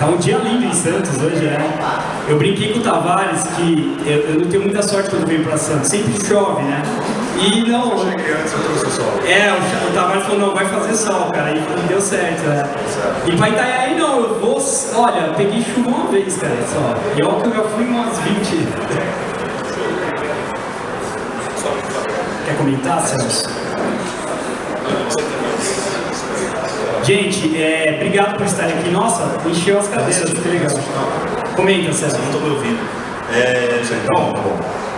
um dia lindo em Santos hoje, né? Eu brinquei com o Tavares que eu não tenho muita sorte quando venho pra Santos, sempre chove, né? E não. Eu cheguei antes, eu trouxe o sol. O Tavares falou: não, vai fazer sol, cara, e não deu certo, né? E pra Itanhaém não, eu vou. Olha, peguei chuva uma vez, cara, só. E olha que eu já fui umas 20. Quer comentar, Celso? Gente, obrigado por estarem aqui. Nossa, encheu as cadeiras, que legal. Comenta, Celso. Não estou me ouvindo. Bom,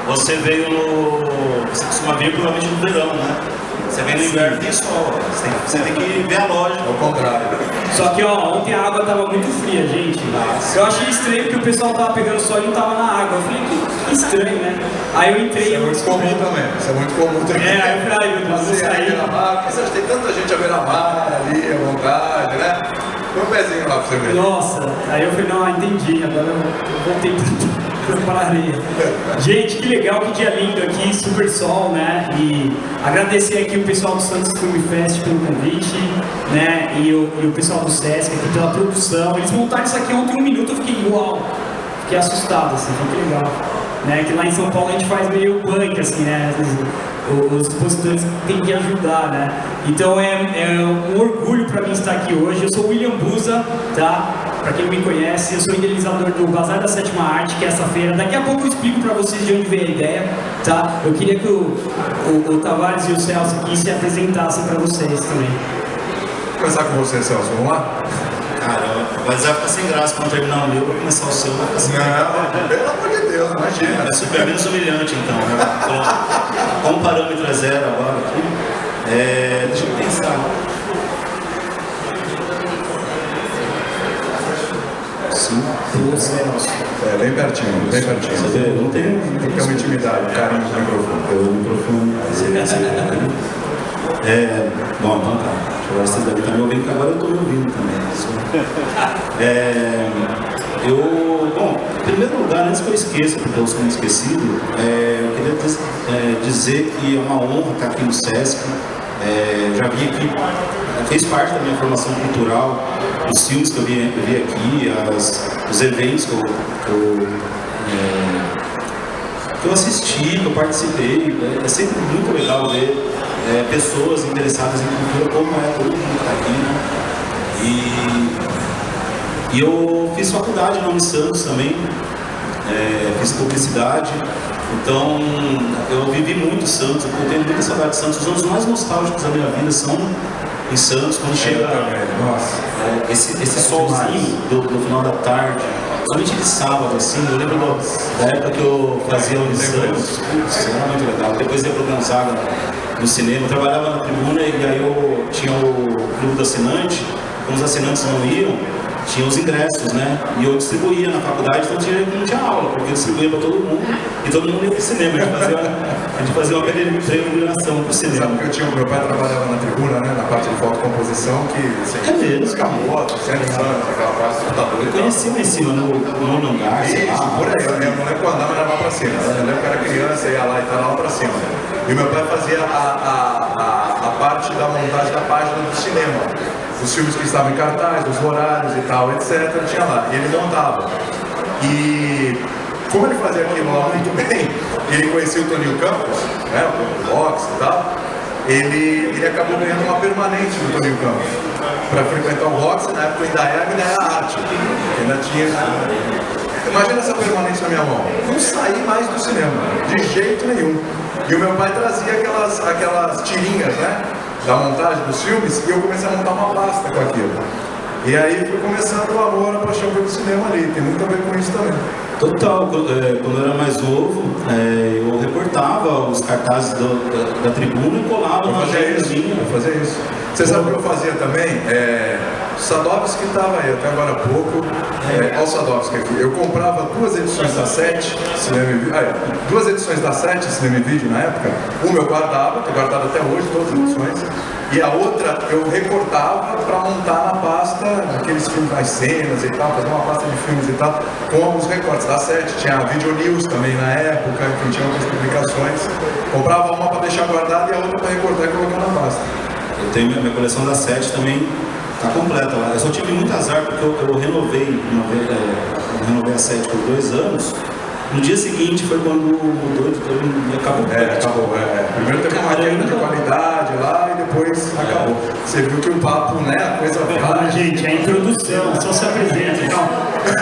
você veio no... Você costuma vir provavelmente no verão, né? Você vem no inverno e tem sol. Você tem que ver a lógica. Ao contrário. Só que, ó, ontem a água tava muito fria, gente. Eu achei estranho que o pessoal tava pegando sol e não tava na água. Eu falei, que estranho, né? Aí eu entrei... Isso é muito comum também. Isso é muito comum também. Aí eu falei, ai meu Deus, vou sair. Porque você acha que tem tanta gente à beira-mar ali, à vontade, né? Põe um pezinho lá pra você ver. Nossa, aí eu falei, não, entendi, agora eu voltei para a areia. Gente, que legal, que dia lindo aqui, super sol, né? E agradecer aqui o pessoal do Santos Film Fest pelo convite, né? E o pessoal do Sesc aqui pela produção. Eles montaram isso aqui ontem 1 minuto, eu fiquei uau, fiquei assustado, assim, foi que legal. Né? Que lá em São Paulo a gente faz meio punk, assim, né? Os expositores têm que ajudar, né? Então é um orgulho para mim estar aqui hoje. Eu sou o William Buza, tá? Para quem não me conhece, eu sou idealizador do Bazar da Sétima Arte, que é essa feira. Daqui a pouco eu explico para vocês de onde veio a ideia, tá? Eu queria que o Tavares e o Celso aqui se apresentassem para vocês também. Vou começar com você, Celso. Vamos lá? Cara, mas vai ficar sem graça quando terminar o meu pra começar o seu. Vai ficar sem graça. Não, pelo amor de Deus, imagina. É super menos humilhante, então, né? Como o parâmetro é 0 agora aqui, deixa eu pensar. Sim, bem pertinho, bem pertinho. Você vê, não tem uma intimidade, carinho do microfone. O microfone. Bom, então tá. Agora vocês devem estar me ouvindo, porque agora eu estou me ouvindo também. Bom, em primeiro lugar, antes que eu esqueça, porque eu sou muito esquecido, eu queria dizer que é uma honra estar aqui no Sesc. Já vi aqui, fez parte da minha formação cultural, os filmes que eu vi aqui, os eventos que eu assisti, que eu participei. É sempre muito legal ver pessoas interessadas em cultura, como todo mundo que está aqui, né? E eu fiz faculdade na Unisantos também, fiz publicidade, então eu vivi muito Santos, eu tenho muita saudade de Santos. Os anos mais nostálgicos da minha vida são em Santos, quando chega esse solzinho do final da tarde, somente de sábado, assim. Eu lembro da época que eu fazia Unisantos, era muito legal. Depois ia pro Gonzaga no cinema, eu trabalhava na tribuna e aí eu tinha o clube do assinante. Quando os assinantes não iam, tinha os ingressos, né? E eu distribuía na faculdade, então não tinha aula, porque eu distribuía para todo mundo e todo mundo ia pro cinema. A gente fazia uma peregrinação pro cinema. Sabe que meu pai trabalhava na tribuna, né? Na parte de fotocomposição, que escapou, 100 anos, aquela parte do computador. Eu conheci lá em cima, no hangar, sei lá. Por aí, eu não lembro quando andava, mas era lá pra cima. Eu lembro que era criança, ia lá e tal, lá pra cima. E meu pai fazia a parte da montagem da página do cinema. Os filmes que estavam em cartaz, os horários e tal, etc. Tinha lá. E ele montava. E como ele fazia aquilo lá muito bem, ele conhecia o Toninho Campos, né, o boxe e tal, ele acabou ganhando uma permanente do Toninho Campos para frequentar o boxe. Na época ainda era arte. Ainda tinha. Imagina essa permanente na minha mão. Não saí mais do cinema, de jeito nenhum. E o meu pai trazia aquelas tirinhas, né, da montagem dos filmes, e eu comecei a montar uma pasta com aquilo. E aí foi começando o amor, a paixão pelo cinema ali, tem muito a ver com isso também. Total, quando eu era mais novo, eu reportava os cartazes da tribuna e colava na agendazinha. Eu fazia isso. Você sabe o que eu fazia também? Sadovski estava aí até agora há pouco. Olha o Sadovski aqui. Eu comprava 2 edições da 7, Cinema e Vídeo. 2 edições da 7, Cinema e Vídeo na época. Uma eu guardava, estou guardado até hoje, todas as edições. E a outra eu recortava para montar na pasta aqueles filmes, as cenas e tal, fazer uma pasta de filmes e tal, com os recortes da 7. Tinha a Video News também na época, que tinha outras publicações. Comprava uma para deixar guardada e a outra para recortar e colocar na pasta. Eu tenho minha coleção da 7 também. Tá completa lá. Eu só tive muito azar porque eu renovei a sede por 2 anos. No dia seguinte foi quando mudou e acabou. Acabou. Primeiro teve uma queda de qualidade lá e depois acabou. Você viu que o papo, né? A coisa vai. Gente, é a introdução, só se apresenta.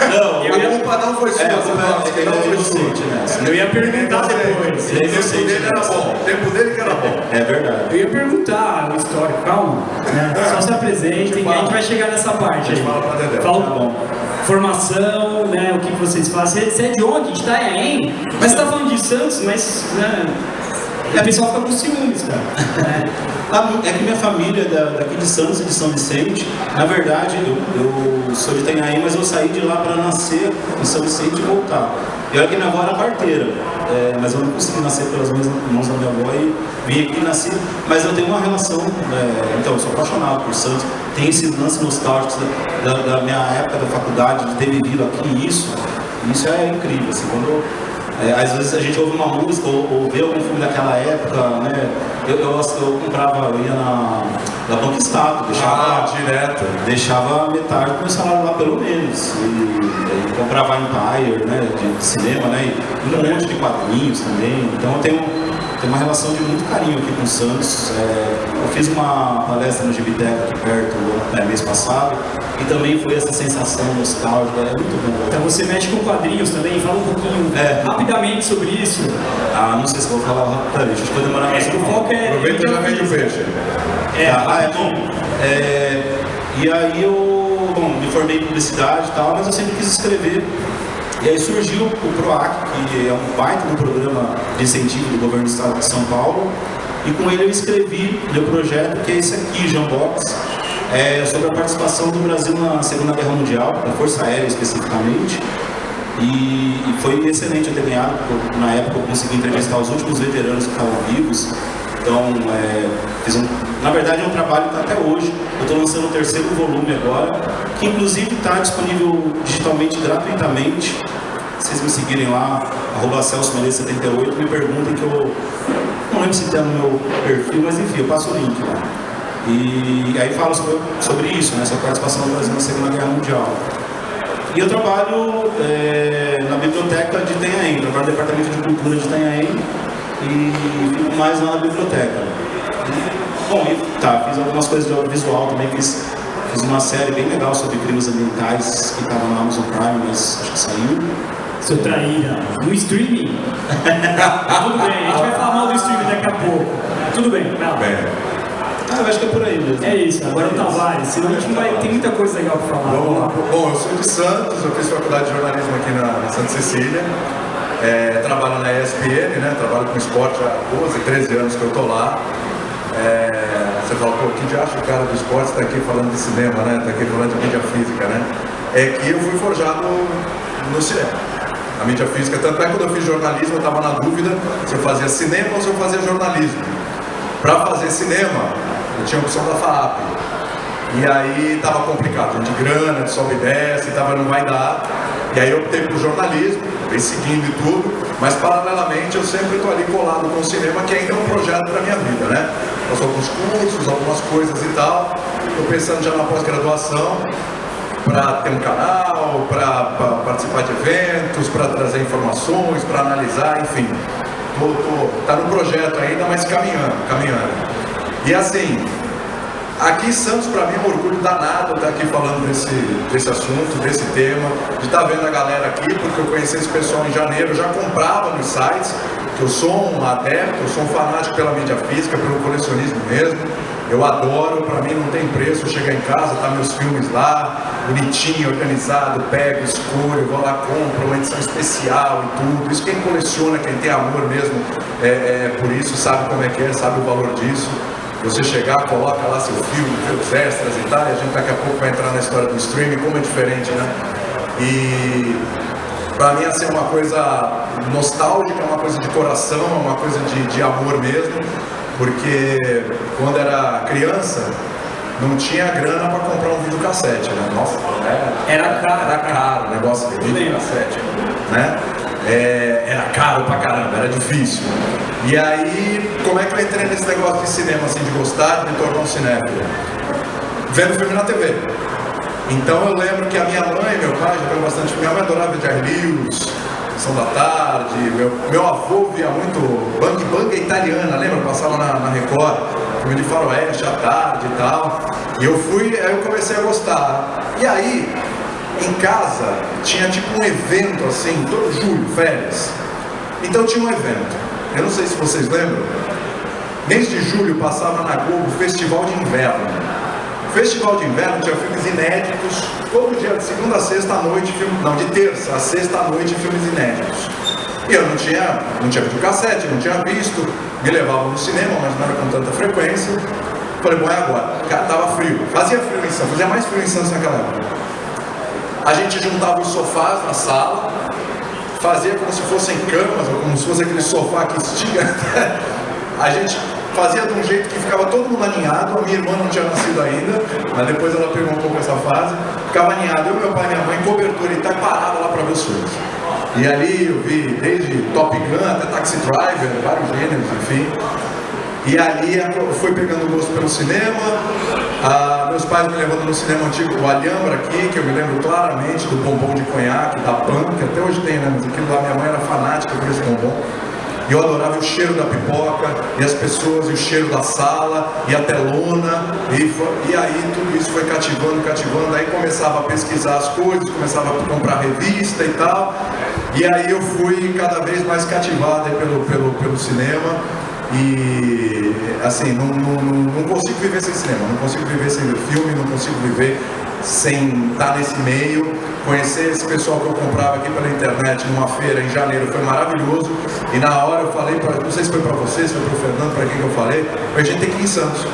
Não, a culpa não foi sua, não foi sua. Eu ia perguntar depois. O tempo dele era bom. O tempo dele que era bom. É verdade. Eu ia perguntar o histórico, calma. Né? Só se apresentem e a gente vai chegar nessa parte aí. Fala pra Dedé. Fala bom. Formação, né? O que vocês fazem? Você é de onde? De Itanhaém? Mas você tá falando de Santos, mas né? O pessoal fica com ciúmes, cara. É que minha família é daqui de Santos e de São Vicente. Na verdade, eu sou de Itanhaém, mas eu saí de lá para nascer em São Vicente e voltar. E olha que minha avó era parteira, mas eu não consegui nascer pelas mãos da minha avó e vim aqui e nasci. Mas eu tenho uma relação, então eu sou apaixonado por Santos. Tem esse lance nostálgico da minha época da faculdade, de ter vivido aqui. Isso é incrível. Assim, quando às vezes a gente ouve uma música ou vê algum filme daquela época, né? Eu comprava, eu ia na Banco Estado, deixava metade do meu salário lá pelo menos. E comprava Empire, né? De cinema, né? E um monte de quadrinhos também. Então eu tenho uma relação de muito carinho aqui com o Santos. Eu fiz uma palestra no Gibiteca aqui perto mês passado e também foi essa sensação nostálgica, é muito bom. Então você mexe com quadrinhos também, fala um pouquinho rapidamente sobre isso. Não sei se vou falar rapidamente, acho que vai demorar mais um pouco. Aproveita e já vende o peixe. E aí eu me formei em publicidade e tal, mas eu sempre quis escrever. E aí surgiu o PROAC, que é um baita no programa de incentivo do governo do estado de São Paulo, e com ele eu escrevi meu projeto, que é esse aqui, Jambox, sobre a participação do Brasil na Segunda Guerra Mundial, da Força Aérea especificamente. E foi excelente eu ter ganhado, porque na época eu consegui entrevistar os últimos veteranos que estavam vivos. Então, na verdade é um trabalho que está até hoje. Eu estou lançando o 3º volume agora, que inclusive está disponível digitalmente gratuitamente. Se vocês me seguirem lá, @CelsoMeleza78, me perguntem que eu não lembro se está no meu perfil, mas enfim, eu passo o link lá. E aí falo sobre isso, né, sobre a participação do Brasil na Segunda Guerra Mundial. E eu trabalho na biblioteca de Itanhaém, trabalho no Departamento de Cultura de Itanhaém e fico mais lá na biblioteca. Fiz algumas coisas de audiovisual também, fiz uma série bem legal sobre crimes ambientais que estava na Amazon Prime, mas acho que saiu. Seu traíra, no streaming? Tudo bem, a gente vai falar mal do streaming daqui a pouco. Tudo bem, vai lá. Eu acho que é por aí mesmo. É isso, agora o Tavares, senão a gente vai ter muita coisa legal para falar. Vamos lá. Bom, eu sou de Santos, eu fiz faculdade de jornalismo aqui na Santa Cecília. Trabalho na ESPN, né? Trabalho com esporte há 12, 13 anos que eu tô lá. Você fala, pô, que de acha o cara do esporte está aqui falando de cinema, né? Está aqui falando de mídia física, né? É que eu fui forjado no cinema, na mídia física. Tanto é que quando eu fiz jornalismo, eu estava na dúvida se eu fazia cinema ou se eu fazia jornalismo. Para fazer cinema, eu tinha a opção da FAAP. E aí estava complicado, de grana, de sobe e desce, não vai dar. E aí eu optei por jornalismo, vem seguindo e tudo, mas paralelamente eu sempre estou ali colado com o cinema, que ainda é um projeto para minha vida, né? Faço alguns cursos, algumas coisas e tal. Estou pensando já na pós-graduação, para ter um canal, para participar de eventos, para trazer informações, para analisar, enfim. Tá no projeto ainda, mas caminhando. E assim, aqui em Santos, para mim, é um orgulho danado estar aqui falando desse assunto, desse tema, de estar vendo a galera aqui, porque eu conheci esse pessoal em janeiro, já comprava nos sites, que eu sou um adepto, eu sou um fanático pela mídia física, pelo colecionismo mesmo. Eu adoro, para mim não tem preço, eu chegar em casa, tá meus filmes lá, bonitinho, organizado, pego, escolho, vou lá, compro uma edição especial e tudo. Isso quem coleciona, quem tem amor mesmo, por isso, sabe como é que é, sabe o valor disso. Você chegar, coloca lá seu filme, vê os extras e tal, e a gente daqui a pouco vai entrar na história do streaming, como é diferente, né? E para mim, assim, é uma coisa nostálgica, é uma coisa de coração, é uma coisa de amor mesmo. Porque quando era criança, não tinha grana para comprar um videocassete, né? Nossa, era caro o negócio de videocassete, né? Era caro pra caramba, era difícil. E aí, como é que eu entrei nesse negócio de cinema, assim, de gostar de me tornar um cinéfilo? vendo filme na TV. Então eu lembro que a minha mãe e meu pai já viram bastante filme. Minha mãe adorava Jerry Lewis, Sessão da Tarde. Meu avô via muito Bang Bang Italiana, lembra? Passava na Record, filme de faroeste à tarde e tal. E aí eu comecei a gostar. E aí, em casa, tinha tipo um evento assim, todo julho, férias. Então tinha um evento. Eu não sei se vocês lembram. Mês de julho passava na Globo Festival de Inverno. Festival de Inverno tinha filmes inéditos, todo dia de segunda a sexta à noite, de terça a sexta à noite, filmes inéditos. E eu não tinha videocassete, não tinha visto, me levavam no cinema, mas não era com tanta frequência. Falei, bom, é agora. Cara, tava frio, fazia frio em Santos, fazia mais frio em Santos naquela época. A gente juntava os sofás na sala, fazia como se fossem camas, ou como se fosse aquele sofá que estica. A gente fazia de um jeito que ficava todo mundo aninhado. A minha irmã não tinha nascido ainda, mas depois ela pegou um pouco essa fase. Ficava aninhado, eu, meu pai e minha mãe, cobertura, e tá parado lá para ver os filmes. E ali eu vi desde Top Gun até Taxi Driver, vários gêneros, enfim. E ali foi pegando gosto pelo cinema. Meus pais me levando no cinema antigo, o Alhambra aqui, que eu me lembro claramente do bombom de conhaque, da Pan, que até hoje tem, né? Mas aquilo lá, minha mãe era fanática por esse bombom. E eu adorava o cheiro da pipoca, e as pessoas, e o cheiro da sala, e a telona, e aí tudo isso foi cativando, aí começava a pesquisar as coisas, começava a comprar revista e tal, e aí eu fui cada vez mais cativado pelo cinema, e assim, não consigo viver sem cinema, não consigo viver sem ver filme, não consigo viver sem estar nesse meio. Conhecer esse pessoal que eu comprava aqui pela internet numa feira em janeiro foi maravilhoso. E na hora eu falei, não sei se foi para vocês, se foi para o Fernando, para quem que eu falei, a gente tem que ir em Santos.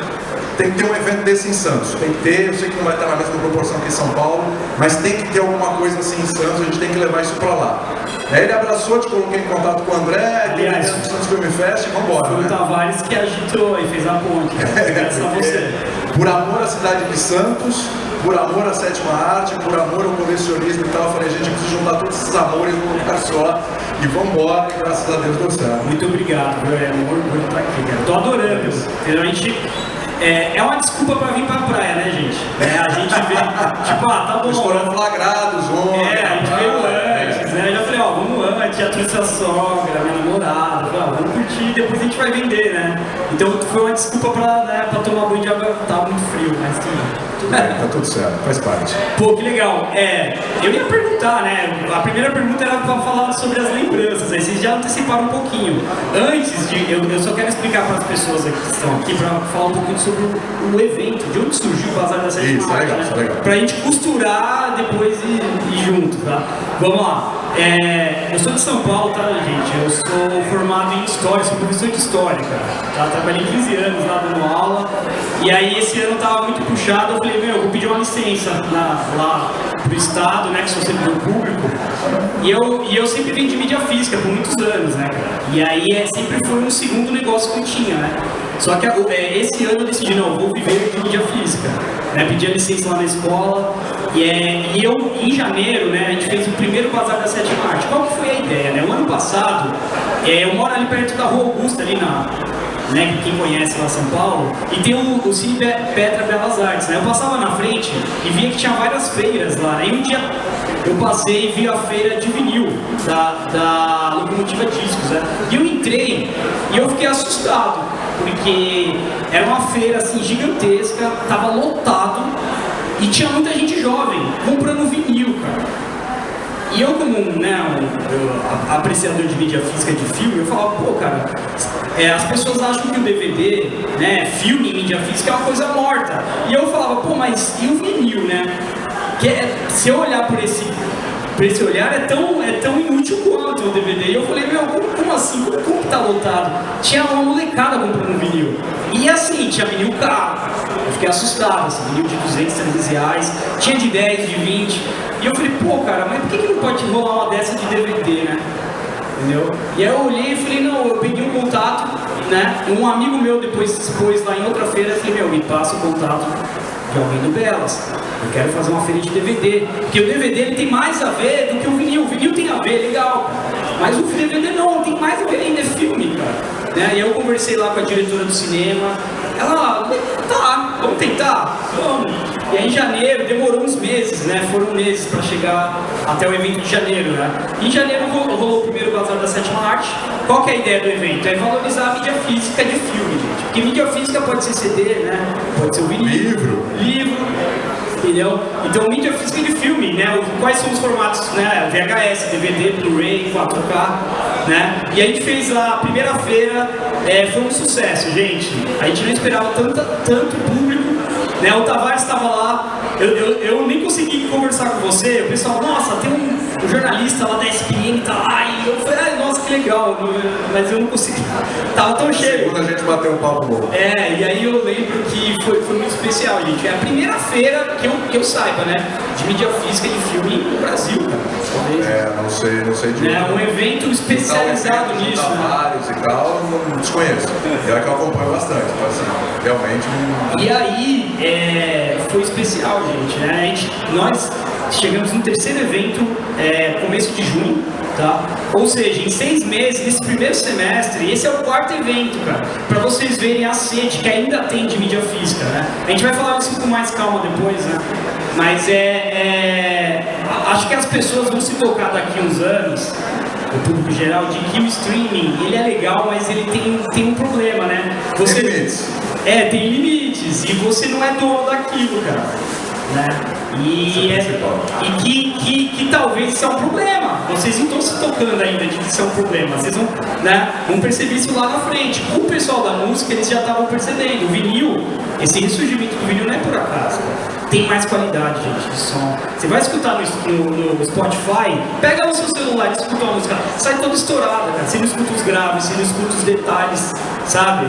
Tem que ter um evento desse em Santos. Tem que ter, eu sei que não vai estar na mesma proporção que em São Paulo, mas tem que ter alguma coisa assim em Santos, a gente tem que levar isso para lá. Aí ele abraçou, te coloquei em contato com o André, aliás, o Santos Film Fest e vambora. Foi o Tavares que agitou e fez a ponte. Graças a você. Por amor à cidade de Santos, por amor à sétima arte, por amor ao colecionismo e tal, eu falei, gente, eu preciso juntar todos esses amores num lugar só e vambora, e graças a Deus deu certo. Muito obrigado, é um orgulho estar aqui, cara. Tô adorando. A gente, é uma desculpa pra vir pra praia, né, gente? A gente vê, tipo, tá bom. Eles foram flagrados ontem. A gente veio antes, né? Eu já falei, vamos antes, já trouxe a sogra, minha namorada, vamos curtir, depois a gente vai vender, né? Então foi uma desculpa pra tomar banho de água, tava muito frio, mas tudo bem. Tá tudo certo, faz parte. Pô, que legal. Eu ia perguntar, né? A primeira pergunta era pra falar sobre as lembranças, aí vocês já anteciparam um pouquinho. Antes de. Eu só quero explicar para as pessoas aqui que estão aqui, pra falar um pouquinho sobre o evento, de onde surgiu o Bazar da Sétima Arte, legal, né? isso é legal. Pra gente costurar depois e ir junto, tá? Vamos lá. Eu sou de São Paulo, tá, gente? Eu sou formado em História, sou professor de História, cara. Tá? Trabalhei 15 anos lá dando aula. E aí esse ano tava muito puxado, eu falei, vou pedir uma licença lá pro Estado, né, que sou servidor público. E eu sempre vendi mídia física por muitos anos, né, cara? E aí sempre foi um segundo negócio que eu tinha, né? Só que esse ano eu decidi, não, eu vou viver de mídia física. Né? Pedi a licença lá na escola. E eu, em janeiro, né, a gente fez o primeiro Bazar da Sétima Arte. Qual que foi a ideia, né? O ano passado, eu moro ali perto da Rua Augusta, ali né, quem conhece lá São Paulo, e tem o Cine Petra Belas Artes, né? Eu passava na frente e via que tinha várias feiras lá, né? E um dia eu passei e vi a feira de vinil da Locomotiva Discos, né? E eu entrei e eu fiquei assustado, porque era uma feira assim gigantesca, tava lotado e tinha muita gente jovem comprando vinil, cara. E eu como apreciador de mídia física de filme, eu falava, pô, cara, as pessoas acham que o DVD, né, filme em mídia física é uma coisa morta. E eu falava, pô, mas e o vinil, né? Se eu olhar por esse olhar, é tão inútil quanto o DVD. E eu falei, como assim? Como que tá lotado? Tinha uma molecada comprando vinil. E assim, tinha vinil caro. Eu fiquei assustado, assim, vinil de 200, 300 reais. Tinha de 10, de 20. E eu falei, pô, cara, mas por que não pode rolar uma dessa de DVD, né? Entendeu? E aí eu olhei e falei, não, eu peguei um contato, né? Um amigo meu depois expôs lá em outra feira, eu falei, me passa o contato de alguém do Belas. Eu quero fazer uma feira de DVD. Porque o DVD ele tem mais a ver do que o vinil. O vinil tem a ver, legal. Mas o DVD não tem mais a ver ainda, é filme, cara. Né? E eu conversei lá com a diretora do cinema, Ela, tá, vamos tentar? Vamos. E aí em janeiro, demorou uns meses, né? Foram meses para chegar até o evento de janeiro, né? Em janeiro rolou o primeiro Bazar da Sétima Arte. Qual que é a ideia do evento? É valorizar a mídia física de filme, gente. Porque mídia física pode ser CD, né? Pode ser o vinil. Livro. Entendeu? Então, mídia física de filme, né? Quais são os formatos, né? VHS, DVD, Blu-ray, 4K, né? E a gente fez a primeira feira, foi um sucesso, gente. A gente não esperava tanto público, né? O Tavares estava lá, eu nem consegui conversar com você, o pessoal, nossa, tem um jornalista lá da ESPN, tá lá, e eu falei, ai, nossa, que legal, mas eu não consegui, tava tão cheio. Quando a gente bateu um papo bom. E aí eu lembro que foi muito especial, gente. É a primeira feira que eu saiba, né, de mídia física de filme no Brasil, cara. Não sei disso. É um evento especializado nisso, Tavares e tal, não desconheço. É que eu acompanho bastante, então assim, realmente... E aí, foi especial, gente, né? Nós chegamos no terceiro evento, começo de junho, tá? Ou seja, em 6 meses, nesse primeiro semestre, esse é o 4º evento, cara, para vocês verem a sede que ainda tem de mídia física, né? A gente vai falar isso com mais calma depois, né? Mas acho que as pessoas vão se tocar daqui uns anos, o público geral, de que o streaming, ele é legal, mas ele tem um problema, né? Tem limites. Tem limites, e você não é dono daquilo, cara, né? Que talvez isso é um problema. Vocês não estão se tocando ainda de que isso é um problema. Vocês vão perceber isso lá na frente. O pessoal da música, eles já estavam percebendo. O vinil, esse ressurgimento do vinil não é por acaso. Tem mais qualidade, gente, de som. Você vai escutar no Spotify, pega no seu celular e escuta uma música, sai toda estourada, cara. Você não escuta os graves, você não escuta os detalhes, sabe?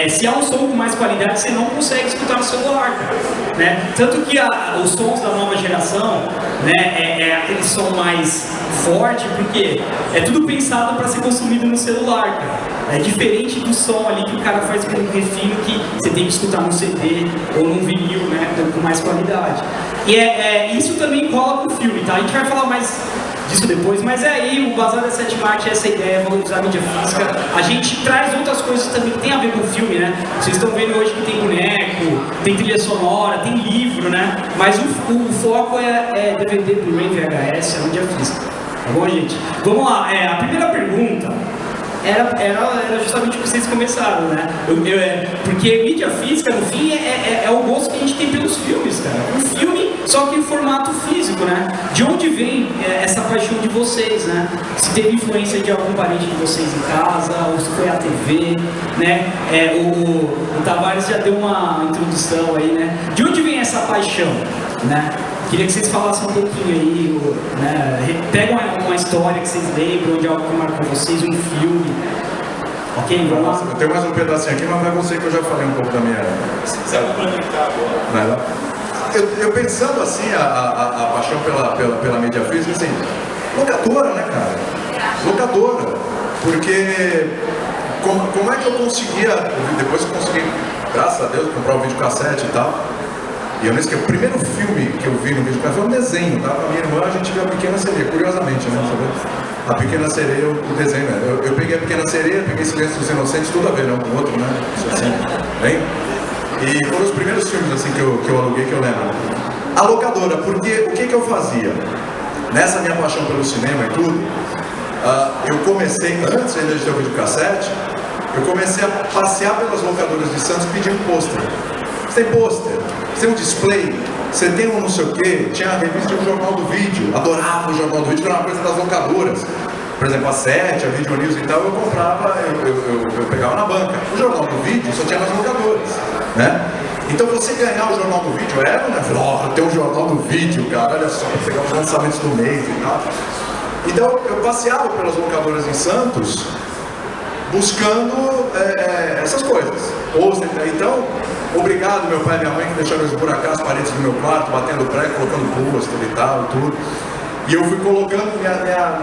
Se há um som com mais qualidade, você não consegue escutar no celular, cara, né? Tanto que os sons da nova geração, né, é aquele som mais forte, porque é tudo pensado para ser consumido no celular, cara. É diferente do som ali que o cara faz com um refino que você tem que escutar no CD ou num vinil, né, com mais qualidade. E isso também rola com o filme, tá? A gente vai falar mais disso depois, mas aí o Bazar da Sétima Arte é essa ideia, valorizar a mídia física. A gente traz outras coisas também que tem a ver com o filme, né? Vocês estão vendo hoje que tem boneco, tem trilha sonora, tem livro, né? Mas o foco é DVD, Blu-ray, VHS, a mídia física. Tá bom, gente? Vamos lá, a primeira pergunta era justamente o que vocês começaram, né? Porque mídia física, no fim, é o gosto que a gente tem pelos filmes, cara. Um filme, só que em formato físico, né? De onde vem essa paixão de vocês, né? Se teve influência de algum parente de vocês em casa, ou se foi a TV, né? O Tavares já deu uma introdução aí, né? De onde vem essa paixão, né? Queria que vocês falassem um pouquinho aí, né? Pegam uma história que vocês lembram de algo que marcou vocês, um filme. Ok, vamos lá. Eu tenho mais um pedacinho aqui, mas não é você que eu já falei um pouco da minha... Sabe conectar agora? Eu pensando assim, a paixão pela mídia física, assim, locadora, né, cara? Locadora. Porque como é que eu conseguia, depois que eu consegui, graças a Deus, comprar um videocassete e tal. E eu não esqueci, o primeiro filme que eu vi no videocassete foi um desenho, tá? Com a minha irmã a gente viu a Pequena Sereia, curiosamente, né? A Pequena Sereia, o desenho, né? Eu peguei a Pequena Sereia, peguei Silêncio dos Inocentes, tudo a ver, não, com o outro, né? Isso assim, bem? E foram os primeiros filmes assim que eu aluguei, que eu lembro. A locadora, porque o que eu fazia? Nessa minha paixão pelo cinema e tudo, eu comecei, antes ainda de ter o videocassete, eu comecei a passear pelas locadoras de Santos pedindo pôster. Você tem pôster? Você tem um display? Você tem um não sei o quê? Tinha a revista e o Jornal do Vídeo. Adorava o Jornal do Vídeo, que era uma coisa das locadoras. Por exemplo, a 7, a Video News e tal, eu comprava, eu pegava na banca. O Jornal do Vídeo só tinha nas locadoras, né? Então você ganhar o Jornal do Vídeo era, né? Eu tenho um Jornal do Vídeo, cara, olha só, pegar os lançamentos do mês e tal. Então eu passeava pelas locadoras em Santos, buscando essas coisas. Então, obrigado meu pai e minha mãe que deixaram eu esburacar as paredes do meu quarto, batendo prego, colocando pôster e tal e tudo. E eu fui colocando,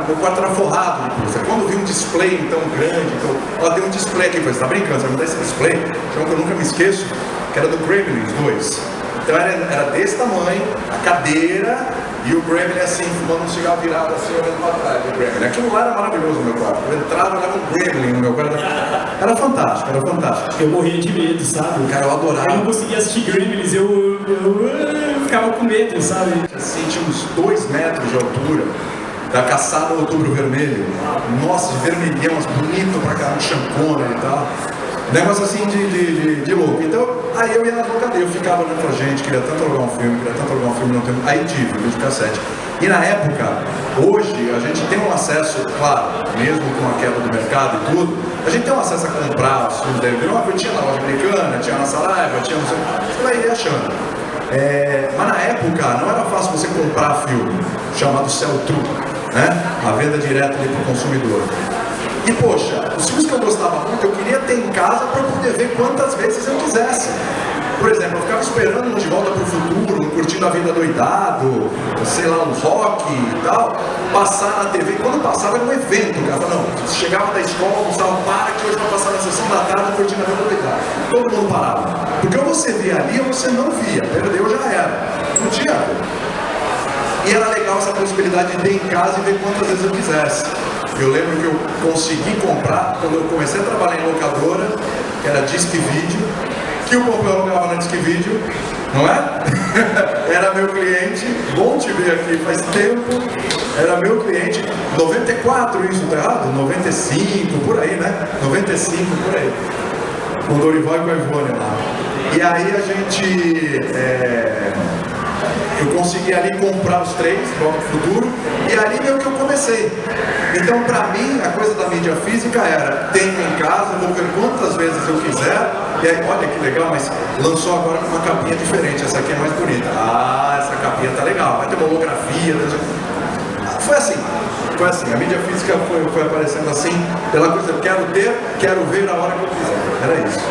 meu quarto era forrado de pôster. Quando eu vi um display tão grande, tem um display aqui, você tá brincando, você vai me dar esse display? Tinha um que eu nunca me esqueço, que era do Gremlins 2. Então era desse tamanho, a cadeira, E o Gremlin assim, fumando um cigarro virado assim, olhando pra trás do Gremlin. Aquilo lá era maravilhoso no meu quarto. Eu entrava, olhava um Gremlin no meu quarto. Era fantástico, era fantástico. Eu morria de medo, sabe? Cara, eu adorava. Eu não conseguia assistir Gremlins, eu ficava com medo, sabe? Assim, tinha uns 2 metros de altura. Da caçada ao Outubro Vermelho. Nossa, de vermelhão, bonito pra caramba, chancona e tal. Negócio assim de louco. Então, aí eu ia na locadora, eu ficava olhando pra gente, queria tanto alugar um filme, não tem. Aí tive, vídeo cassete. E na época, hoje, a gente tem um acesso, claro, mesmo com a queda do mercado e tudo, a gente tem um acesso a comprar os filmes da DVD. Eu tinha na loja americana, tinha na Saraiva, tinha não sei, você vai ir achando. Mas na época não era fácil você comprar filme, chamado sell-through, né? A venda direta ali pro consumidor. E poxa, os filmes que eu gostava muito, eu queria ter em casa para poder ver quantas vezes eu quisesse. Por exemplo, eu ficava esperando um De Volta para o Futuro, Curtindo a Vida Doidado, sei lá, um rock e tal, passar na TV. Quando passava era um evento, cara. Não, você chegava da escola, almoçava, para que hoje vai passar na sessão da tarde, Curtindo a Vida Doidado. Todo mundo parava. Porque ou você via ali ou você não via. Perdeu, já era. Não tinha. E era legal essa possibilidade de ter em casa e ver quantas vezes eu quisesse. Eu lembro que eu consegui comprar, quando eu comecei a trabalhar em locadora, que era Disque Vídeo, que o Pompeu alugava na Disque Vídeo, não é? Era meu cliente, bom te ver aqui, faz tempo, era meu cliente, 94 isso, tá errado? 95, por aí, né? 95, por aí. Com o Dorival e com a Ivone lá. E aí a gente... eu consegui ali comprar os 3, Volta pro Futuro, e ali meio que eu comecei. Então, pra mim, a coisa da mídia física era: tenho em casa, vou ver quantas vezes eu quiser, e aí, olha que legal, mas lançou agora com uma capinha diferente, essa aqui é mais bonita. Ah, essa capinha tá legal, vai ter uma holografia. Foi assim, a mídia física foi aparecendo assim, pela coisa, quero ter, quero ver na hora que eu quiser. Era isso.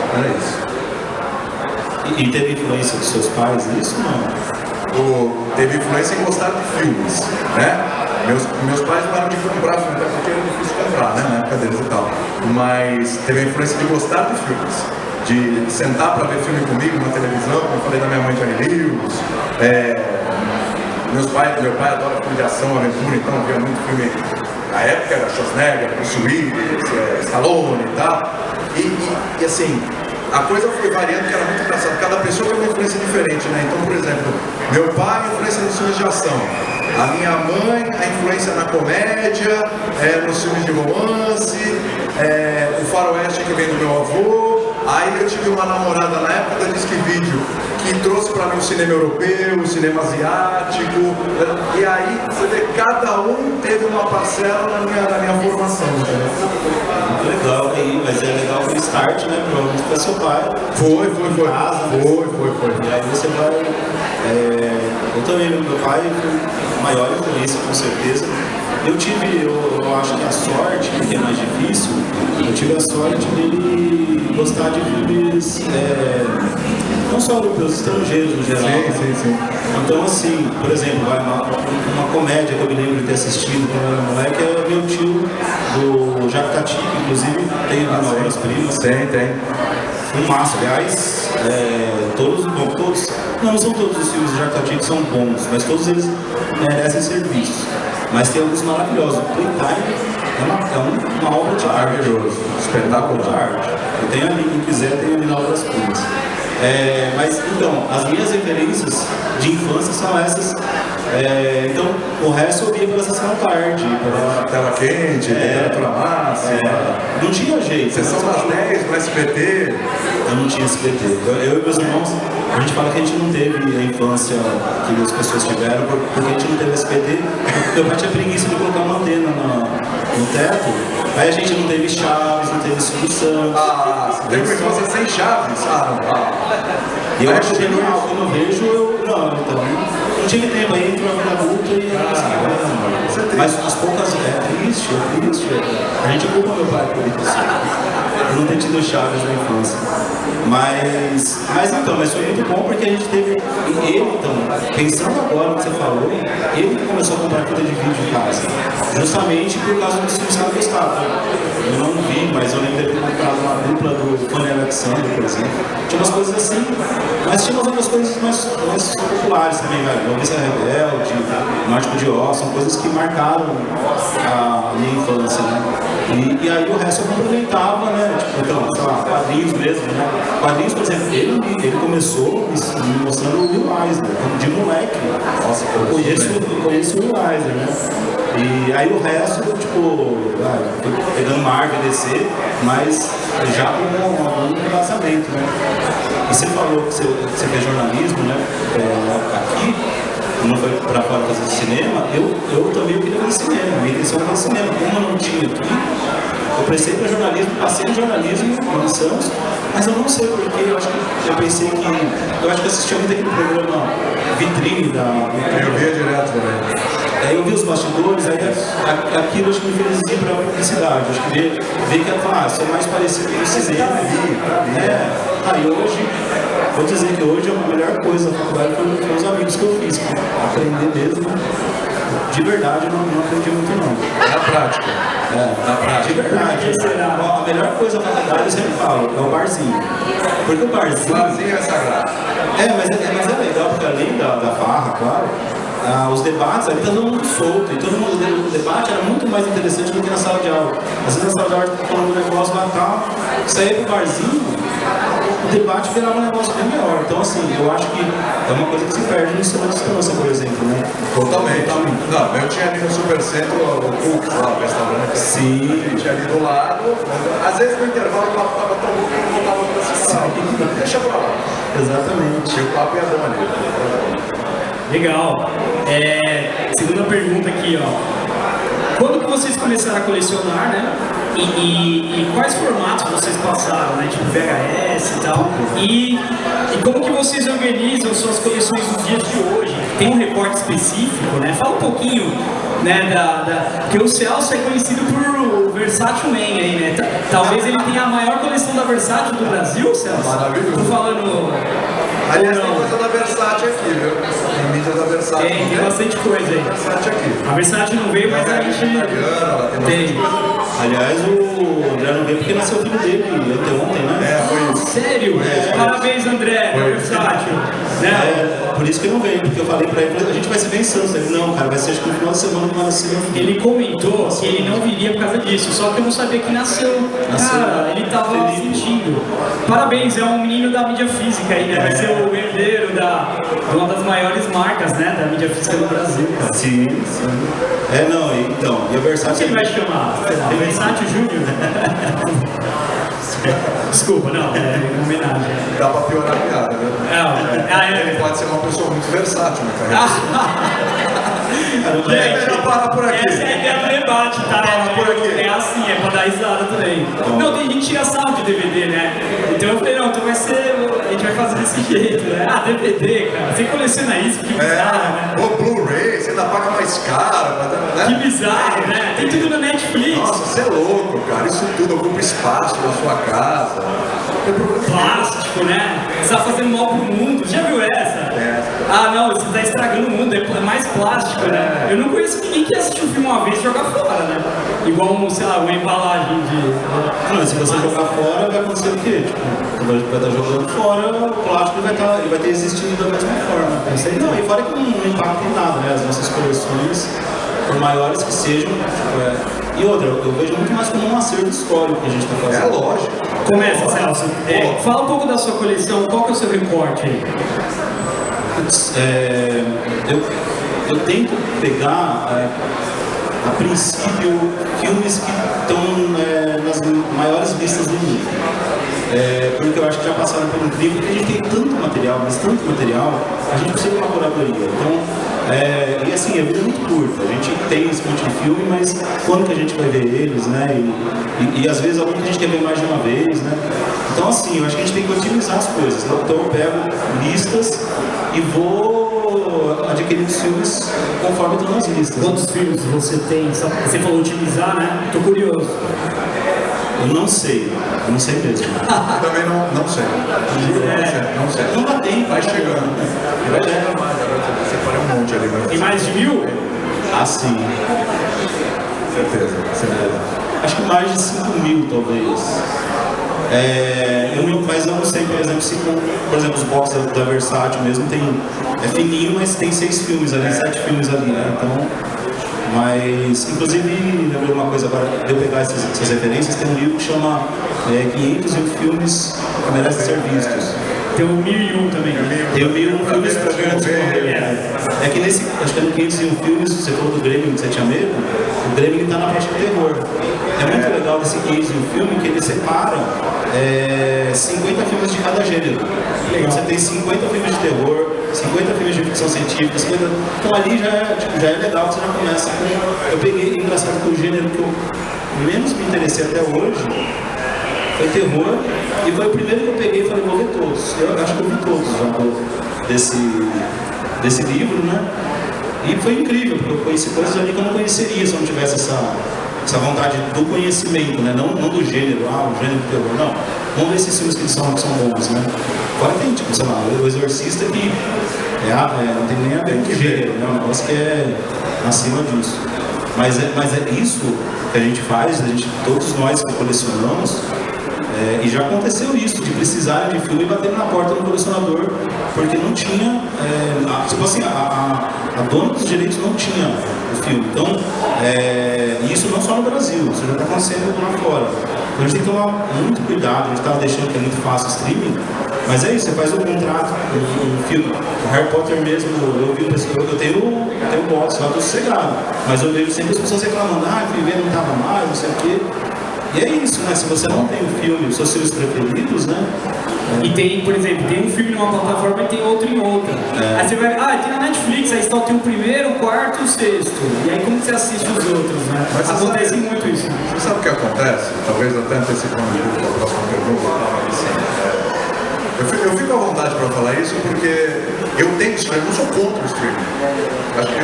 E teve influência dos seus pais nisso ou não? Teve influência em gostar de filmes, né? Meus pais não eram de comprar filme, até porque era difícil comprar, né? Na época deles e tal. Mas teve a influência de gostar de filmes, de sentar para ver filme comigo na televisão, como eu falei da minha mãe, Johnny Lewis. Meu pai adora filme de ação, aventura, então via muito filme. Na época era Schwarzenegger, Bruce Willis, Stallone e tal. E assim, a coisa foi variando, que era muito engraçado. Cada pessoa tem uma influência diferente, né? Então, por exemplo, meu pai, influência nos filmes de ação. A minha mãe, a influência na comédia, nos filmes de romance, o faroeste que vem do meu avô. Aí eu tive uma namorada na época da Disque Vídeo, que trouxe para mim o cinema europeu, o cinema asiático. E aí, você vê, cada um teve uma parcela na minha formação. Muito legal aí, mas é legal o start, né? Provavelmente foi seu pai. Foi. Casa, né? Foi. E aí você vai... eu também, meu pai foi a maior influência, com certeza. Eu acho que a sorte, que é mais difícil, eu tive a sorte de gostar de filmes, não só europeus, estrangeiros no geral. Sim. Então, assim, por exemplo, uma comédia que eu me lembro de ter assistido quando eu era moleque é Meu Tio, do Jacques Tati, que inclusive tem uma Obras Primas. Tem. Um massa, aliás, não são todos os filmes do Jacques Tati que são bons, mas todos eles merecem ser vistos. Mas tem alguns maravilhosos. O Playtime é uma obra de arte. Maravilhoso, espetáculo de arte. Eu tenho ali, quem quiser, tem ali na Obras Primas. Mas então, as minhas referências de infância são essas. Então, o resto eu via pela sessão da tarde. Pela tela quente, temperatura máxima. Não tinha jeito. Sessão das 10 no SBT. Eu não tinha SBT. Eu e meus irmãos, a gente fala que a gente não teve a infância que as pessoas tiveram, porque a gente não teve SBT. Meu pai tinha preguiça de colocar uma antena no teto. Aí a gente não teve Chaves, não teve Silvio Santos. Teve uma infância sem Chaves? E eu acho genial, quando eu vejo, não tive tempo, aí entrou a vida adulta e mas as poucas, é triste. A gente culpa meu pai por isso, por não ter tido Chaves na infância. Mas foi muito bom porque a gente teve, ele então, pensando agora no que você falou, ele começou a comprar fita de vídeo em casa, justamente por causa dos filmes que eu gostava. Eu não vi, mas eu lembro de ter comprado uma dupla do Fanny Alexander, por exemplo. Tinha umas coisas assim, mas tinha umas outras coisas mais populares também, velho. Noviça Rebelde, Mágico de Oz, são coisas que marcaram a minha infância, né? E aí o resto eu complementava, né? Tipo, então, sei lá, quadrinhos mesmo, né? Quadrinhos, por exemplo, ele começou me mostrando o Will Eisner, de moleque. Nossa, eu conheço o Will Eisner, né? E aí o resto, tipo, pegando Marvel e DC, mas já com algum embasamento, né? E você falou que você fez jornalismo, né? Aqui, não foi pra fora fazer cinema, eu também queria fazer cinema, minha intenção era fazer cinema. Como eu não tinha aqui, eu prestei para jornalismo, passei em jornalismo em Santos, mas eu não sei porquê, eu acho que assistia muito aquele programa Vitrine da... Eu via direto também. Aí eu vi os bastidores, aí aquilo acho que me fez ir para a publicidade, acho que ver que ela fala, sou mais parecido com o cinema. Aí hoje, vou dizer que hoje a melhor coisa da faculdade foi os amigos que eu fiz, aprender mesmo. De verdade, eu não aprendi muito não. Na prática. Na prática. De verdade. A melhor coisa da faculdade, eu sempre falo, é o barzinho. Porque o barzinho... O barzinho é sagrado. Mas é legal, porque além da farra, claro, os debates, ali tá todo mundo solto, e todo mundo, o debate era muito mais interessante do que na sala de aula. Às vezes na sala de aula tá falando um negócio lá tal, saía pro barzinho, o debate virava um negócio bem melhor. Então assim, eu acho que é uma coisa que se perde no ensino à distância, por exemplo, né? Totalmente. Não, eu tinha ali no Supercentro o Cook, lá, o restaurante. Sim. A gente ali do lado, às vezes no intervalo o papo tava tão bom que eu não voltava pra cima. Deixa pra lá. Exatamente. E o papo ia bom ali. Legal. Segunda pergunta aqui, ó. Quando que vocês começaram a colecionar, né? E quais formatos vocês passaram, né? Tipo VHS e tal. E como que vocês organizam suas coleções nos dias de hoje? Tem um recorte específico, né? Fala um pouquinho, né? Porque o Celso é conhecido por Versátil Man aí, né? Talvez ele tenha a maior coleção da Versátil do Brasil, Celso? Maravilhoso. Tô falando... Aliás, tem coisa da Versace aqui, viu? Tem mídia da Versace. Tem bastante coisa aí. Versace aqui. A Versátil não veio, mas a gente... Italiana, tem. Aliás, o André não veio porque nasceu o filho dele ontem, né? Foi isso. Sério? Parabéns, André, Versátil. Né? Por isso que ele não veio, porque eu falei pra ele, a gente vai se ver em Santos. Ele, não, cara, vai ser acho que no final de semana que vai nascer. Ele comentou que ele não viria por causa disso, só que eu não sabia que nasceu. Cara, ele tava sentindo. Parabéns, é um menino da mídia física aí, né? Vai ser o herdeiro de uma das maiores marcas, né, da mídia física do Brasil, cara. Sim. Então, e a Versátil... Como que ele vai chamar? Versátil Júnior? Desculpa, não, é uma homenagem. Dá pra piorar a piada, né? Ele pode ser uma pessoa muito versátil, né, cara? Gente, melhor parar por aqui. Essa é a ideia do debate, tá? Para por aqui. É assim, é pra dar risada também. Não, tem gente que tira sarro de DVD, né? Então eu falei, não, então vai ser. A gente vai fazer desse jeito, né? DVD, cara. Você coleciona isso, que bizarro, né? O Blu-ray, você ainda paga mais caro, né? Que bizarro, né? Tem tudo na Netflix. Nossa, você é louco, cara. Isso tudo ocupa espaço na sua casa. Plástico, né? Você tá fazendo mal pro mundo. Já viu essa? Ah, não, você tá estragando o mundo. É mais plástico, né? Eu não conheço ninguém que assistiu o filme uma vez e joga fora, né? Igual, sei lá, uma embalagem de... Não, se você jogar fora, vai acontecer o quê? Tipo, vai estar jogando fora, o plástico ele vai ter existido da mesma forma. Não, e fora que não impacta em nada, né? As nossas coleções, por maiores que sejam... E outra, eu vejo muito mais como um acerto histórico que a gente está fazendo. É lógico. Começa, Celso. Fala um pouco da sua coleção, qual que é o seu recorte aí? Eu tento pegar, a princípio, filmes que estão nas maiores listas do mundo. Porque eu acho que já passaram por um crivo, porque a gente tem tanto material, mas tanto material, a gente precisa de uma curadoria. Então, e assim, a vida é muito curta, a gente tem esse monte de filme, mas quando que a gente vai ver eles, né? E às vezes algum que a gente quer ver mais de uma vez, né? Então assim, eu acho que a gente tem que otimizar as coisas. Então eu pego listas e vou adquirindo os filmes conforme estão nas listas. Quantos filmes você tem? Você falou otimizar, né? Tô curioso. Eu não sei mesmo. Também não sei. Não sei. Não dá tempo. Vai chegando. Vai chegar mais agora. Você para um monte ali. Tem mais de 1000? Ah, sim. Certeza. Acho que mais de 5.000, talvez. Mas eu não sei, por exemplo, se por exemplo, os boxes da Versátil mesmo é fininho, mas tem 6 filmes ali, 7 filmes ali, né? Então, mas, inclusive, lembrei uma coisa agora, de eu pegar essas referências, tem um livro que chama 501 filmes que merecem ser vistos. Tem o 1001 também. Tem o 1001 filmes para ver antes de morrer. É que nesse, acho que é no 501 filmes, você falou do Grêmio, que você tinha medo, o Grêmio está na parte de terror. É muito legal desse 501 filme que eles separam 50 filmes de cada gênero. Então você tem 50 filmes de terror, 50 filmes de ficção científica, 50... Então ali já é legal, você já começa com... Eu peguei, engraçado, que o gênero que eu menos me interessei até hoje foi terror, e foi o primeiro que eu peguei e falei, vou ver todos. Eu acho que eu vi todos já desse livro, né? E foi incrível, porque eu conheci coisas ali que eu não conheceria se eu não tivesse essa vontade do conhecimento, né? Não do gênero, o gênero do terror, não. Vamos ver esses filmes que são bons, né? Agora tem, tipo, sei lá, o Exorcista que não tem nem a ver com gênero, né? Um negócio que é acima disso. Mas é isso que a gente faz, todos nós que colecionamos, e já aconteceu isso, de precisarem de filme e bater na porta do colecionador, porque não tinha, tipo assim, a dona dos direitos não tinha o filme. Então, isso não só no Brasil, isso já está acontecendo lá fora. Então a gente tem que tomar muito cuidado, a gente estava deixando que é muito fácil o streaming, mas é isso, você faz um contrato, um filme. O Harry Potter mesmo, eu tenho o box lá, estou sossegado, mas eu vejo sempre as pessoas reclamando, fui ver, não estava mais, não sei o quê. E é isso, né? Se você não tem o filme, os seus filmes preferidos, né? E tem, por exemplo, tem um filme numa plataforma e tem outro em outra. Aí você vai, tem na Netflix, aí só tem o primeiro, o quarto e o sexto. E aí como que você assiste os outros, né? Mas acontece muito isso. Você sabe o que acontece? Talvez até antecipando a próxima pergunta, eu fico à vontade para falar isso porque eu tenho streaming, eu não sou contra o streaming. Acho que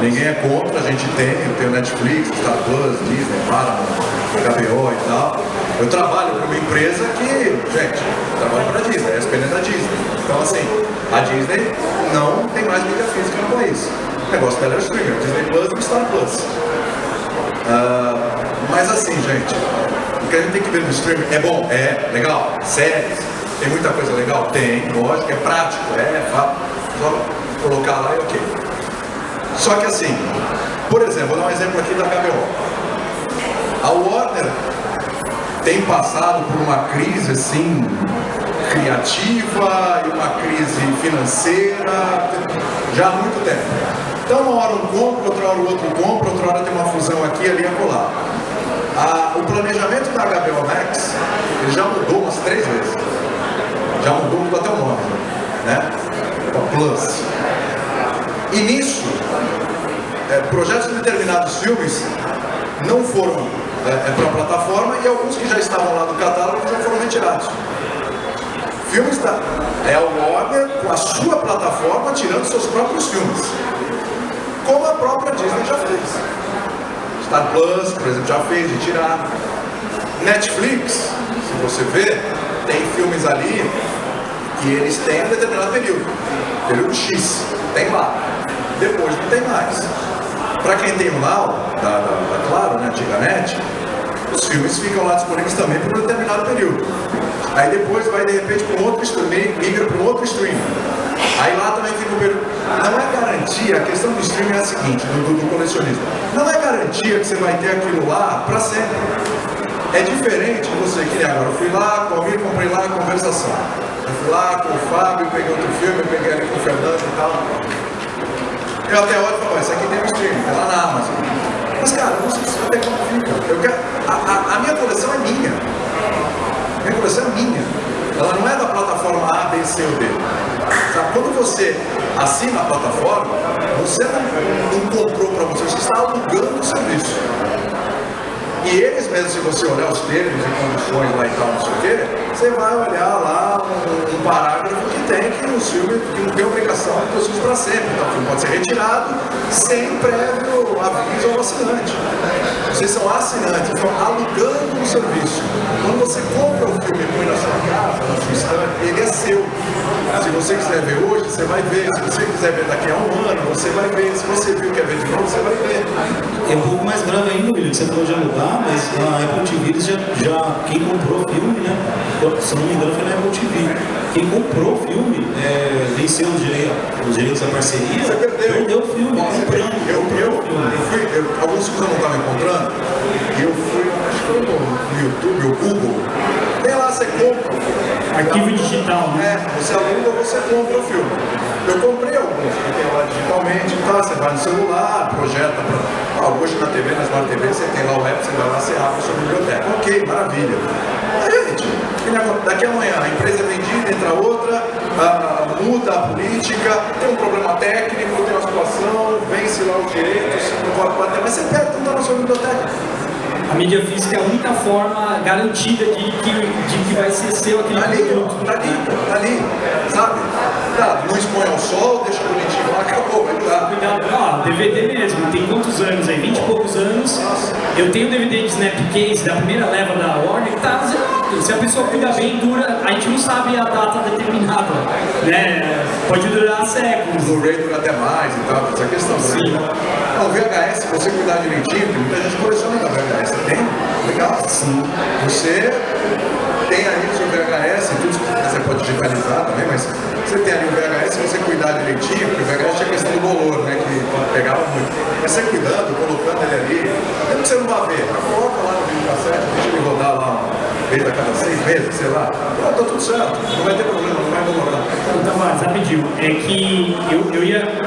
ninguém é contra, a gente tem, eu tenho Netflix, Star Plus, Disney, Paramount, HBO e tal. Eu trabalho para uma empresa que, gente, trabalho para a Disney, a ESPN é da Disney. Então assim, a Disney não tem mais mídia física no país. O negócio dela é o streaming, Disney Plus e Star Plus. Mas assim, gente, o que a gente tem que ver no streaming é bom, é legal, séries, tem muita coisa legal, tem, lógico, é prático, só colocar lá e ok. Só que assim, por exemplo, vou dar um exemplo aqui da HBO. A Warner tem passado por uma crise assim, criativa e uma crise financeira já há muito tempo. Então uma hora um compra, outra hora o outro compra, outra hora tem uma fusão aqui, ali e acolá. O planejamento da HBO Max, ele já mudou umas 3 vezes. Já mudou até o nome, né? Plus. E nisso, projetos de determinados filmes não foram para a plataforma e alguns que já estavam lá no catálogo já foram retirados. Filmes da Warner com a sua plataforma tirando seus próprios filmes. Como a própria Disney já fez. Star Plus, por exemplo, já fez de tirar. Netflix, se você ver, tem filmes ali que eles têm em determinado período X, tem lá, depois não tem mais. Para quem tem o Now, da Claro, né, antiga Net, os filmes ficam lá disponíveis também por um determinado período. Aí depois vai de repente para um outro streaming, migra para um outro streaming. Aí lá também fica um período. Não é garantia, a questão do streaming é a seguinte, do colecionismo. Não é garantia que você vai ter aquilo lá para sempre. É diferente de você, que nem agora, eu fui lá, comprei lá a Conversação. Eu fui lá com o Fábio, peguei outro filme, peguei ali com o Fernando e tal. Eu até olho e falo, isso aqui tem um streaming, tá lá na Amazon. Mas cara, eu não sei se até como fica. A minha coleção é minha. Minha coleção é minha. Ela não é da plataforma A, B, C ou D. Sabe? Quando você assina a plataforma, você não comprou para você está alugando o serviço. E eles mesmo, se você olhar os termos e condições lá e tal, não sei o quê, você vai olhar lá um parágrafo que tem que o filme que não tem obrigação de ter os filmes para sempre. Então o filme pode ser retirado sem prévio aviso ao assinante. Vocês são assinantes, estão alugando um serviço. Quando você compra o filme e põe na sua casa, próximo instante, ele é seu. Se você quiser ver hoje, você vai ver. Se você quiser ver daqui a um ano, você vai ver. Se você viu que quer ver de novo, você vai ver. É um pouco mais grave ainda, William, que você falou de alugar, mas na Apple TV eles quem comprou o filme, né? Se não me engano foi na Apple TV. Quem comprou o filme venceu os direitos da parceria, você perdeu o filme. Alguns filmes eu não estava encontrando, e eu fui, acho que foi no YouTube, ou Google, tem lá, você compra. Arquivo digital, né? Você aluga ou você compra o filme. Eu comprei alguns que tem lá digitalmente, tá? Você vai no celular, projeta hoje na TV, na Smart TV, você tem lá o app, você vai lá, você abre a sua biblioteca. Ok, maravilha. Aí, gente, daqui a amanhã a empresa é vendida, entra outra, muda a política, tem um problema técnico, tem uma situação, vence lá os direitos, não pode bater, mas você perde, não está na sua biblioteca. A mídia física é a única forma garantida de que vai ser seu aquele produto. Tá ali, sabe? Tá, não expõe ao sol, deixa bonitinho lá, acabou, vai dar. Cuidado, DVD mesmo, tem quantos anos aí? 20 e poucos anos. Eu tenho um DVD de Snapcase da primeira leva da Warner que tá zerado. Se a pessoa cuidar bem, dura, a gente não sabe a data determinada, né? Pode durar séculos. O Blu-ray dura até mais e tal, essa questão. Sim. Não, o VHS, se você cuidar direitinho, tem muita gente coleciona da VHS, tem? Legal. Sim. Você tem ali o seu VHS, tudo você pode digitalizar também, mas você tem ali o VHS, se você cuidar direitinho, porque o VHS tinha a questão do bolor, né, que pegava muito. Mas você cuidando, colocando ele ali, mesmo que você não vá ver, coloca lá no videocassete, deixa ele rodar lá uma vez a cada 6 meses, sei lá, tá tudo certo, não vai ter problema, não vai incomodar. Então, mas rapidinho, é que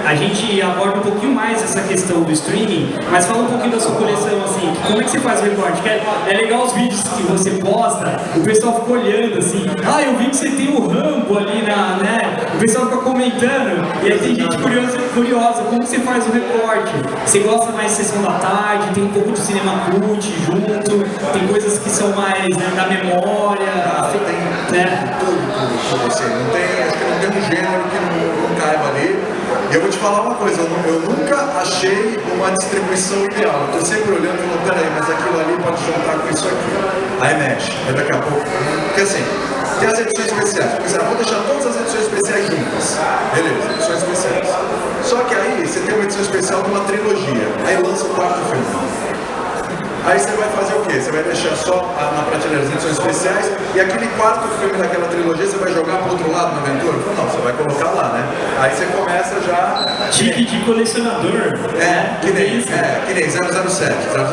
a gente aborda um pouquinho mais essa questão do streaming, mas fala um pouquinho da sua coleção, assim, como é que você faz o recorte? É legal os vídeos que você posta, o pessoal fica olhando assim, eu vi que você tem o Rambo ali né? O pessoal fica comentando, e aí tem gente curiosa, como você faz o recorte? Você gosta mais de sessão da tarde, tem um pouco de cinema cult junto, tem coisas que são mais, né, da memória, né? Tudo, você não tem, acho que não tem um gênero que não caiba ali. E eu vou te falar uma coisa, eu nunca achei uma distribuição ideal. Eu tô sempre olhando e falando, peraí, mas aquilo ali pode juntar com isso aqui. Aí mexe, aí daqui a pouco. Porque assim, tem as edições especiais. Vou deixar todas as edições especiais juntas. Beleza, edições especiais. Só que aí você tem uma edição especial de uma trilogia. Aí lança o quarto filme. Aí você vai fazer o quê? Você vai deixar só na prateleira as edições especiais e aquele quarto filme daquela trilogia você vai jogar pro outro lado na aventura? Não, você vai colocar lá, né? Aí você começa já... Tique de colecionador. Que nem 007.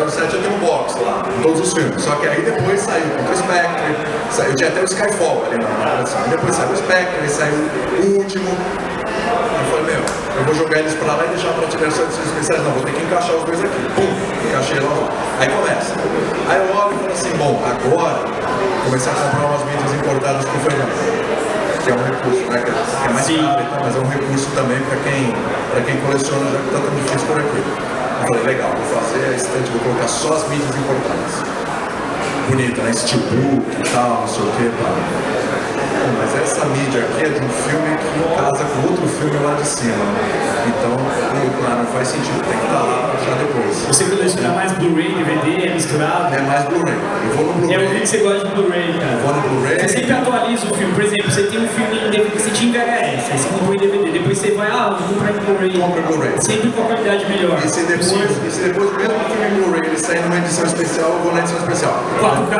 007 eu tenho um box lá, todos os filmes. Só que aí depois saiu contra o Spectre, tinha até o Skyfall ali na coleção. Depois saiu o Spectre, aí saiu o último. Eu falei, eu vou jogar eles pra lá e deixar a prateleira só edições especiais. Não, vou ter que encaixar os dois aqui. Pum, encaixei lá. Aí começa. Aí eu olho e falo assim, bom, agora comecei a comprar umas mídias importadas pro Fernando. Que é um recurso, né? Que é mais caro e tal, mas é um recurso também pra quem coleciona, já que tá tão difícil por aqui. Eu falei, legal, vou fazer a estante, vou colocar só as mídias importadas. Bonita, né? Steelbook e tal, não sei o que, pá. Mas essa mídia aqui é de um filme que casa com outro filme lá de cima. Então, não faz sentido, tem que estar lá já depois. Você coleciona mais Blu-ray, DVD, é misturado? É mais Blu-ray. Eu vou no Blu-ray. Eu vi que você gosta de Blu-ray, cara. Eu vou no Blu-ray. Você sempre atualiza o filme. Por exemplo, você tem um filme em DVD, você tinha em VHS, aí você comprou em DVD, depois você vai, vou comprar em Blu-ray. Compra Blu-ray. Sempre com a qualidade melhor. E se depois mesmo filme em Blu-ray ele sair numa edição especial, eu vou na edição especial. 4K.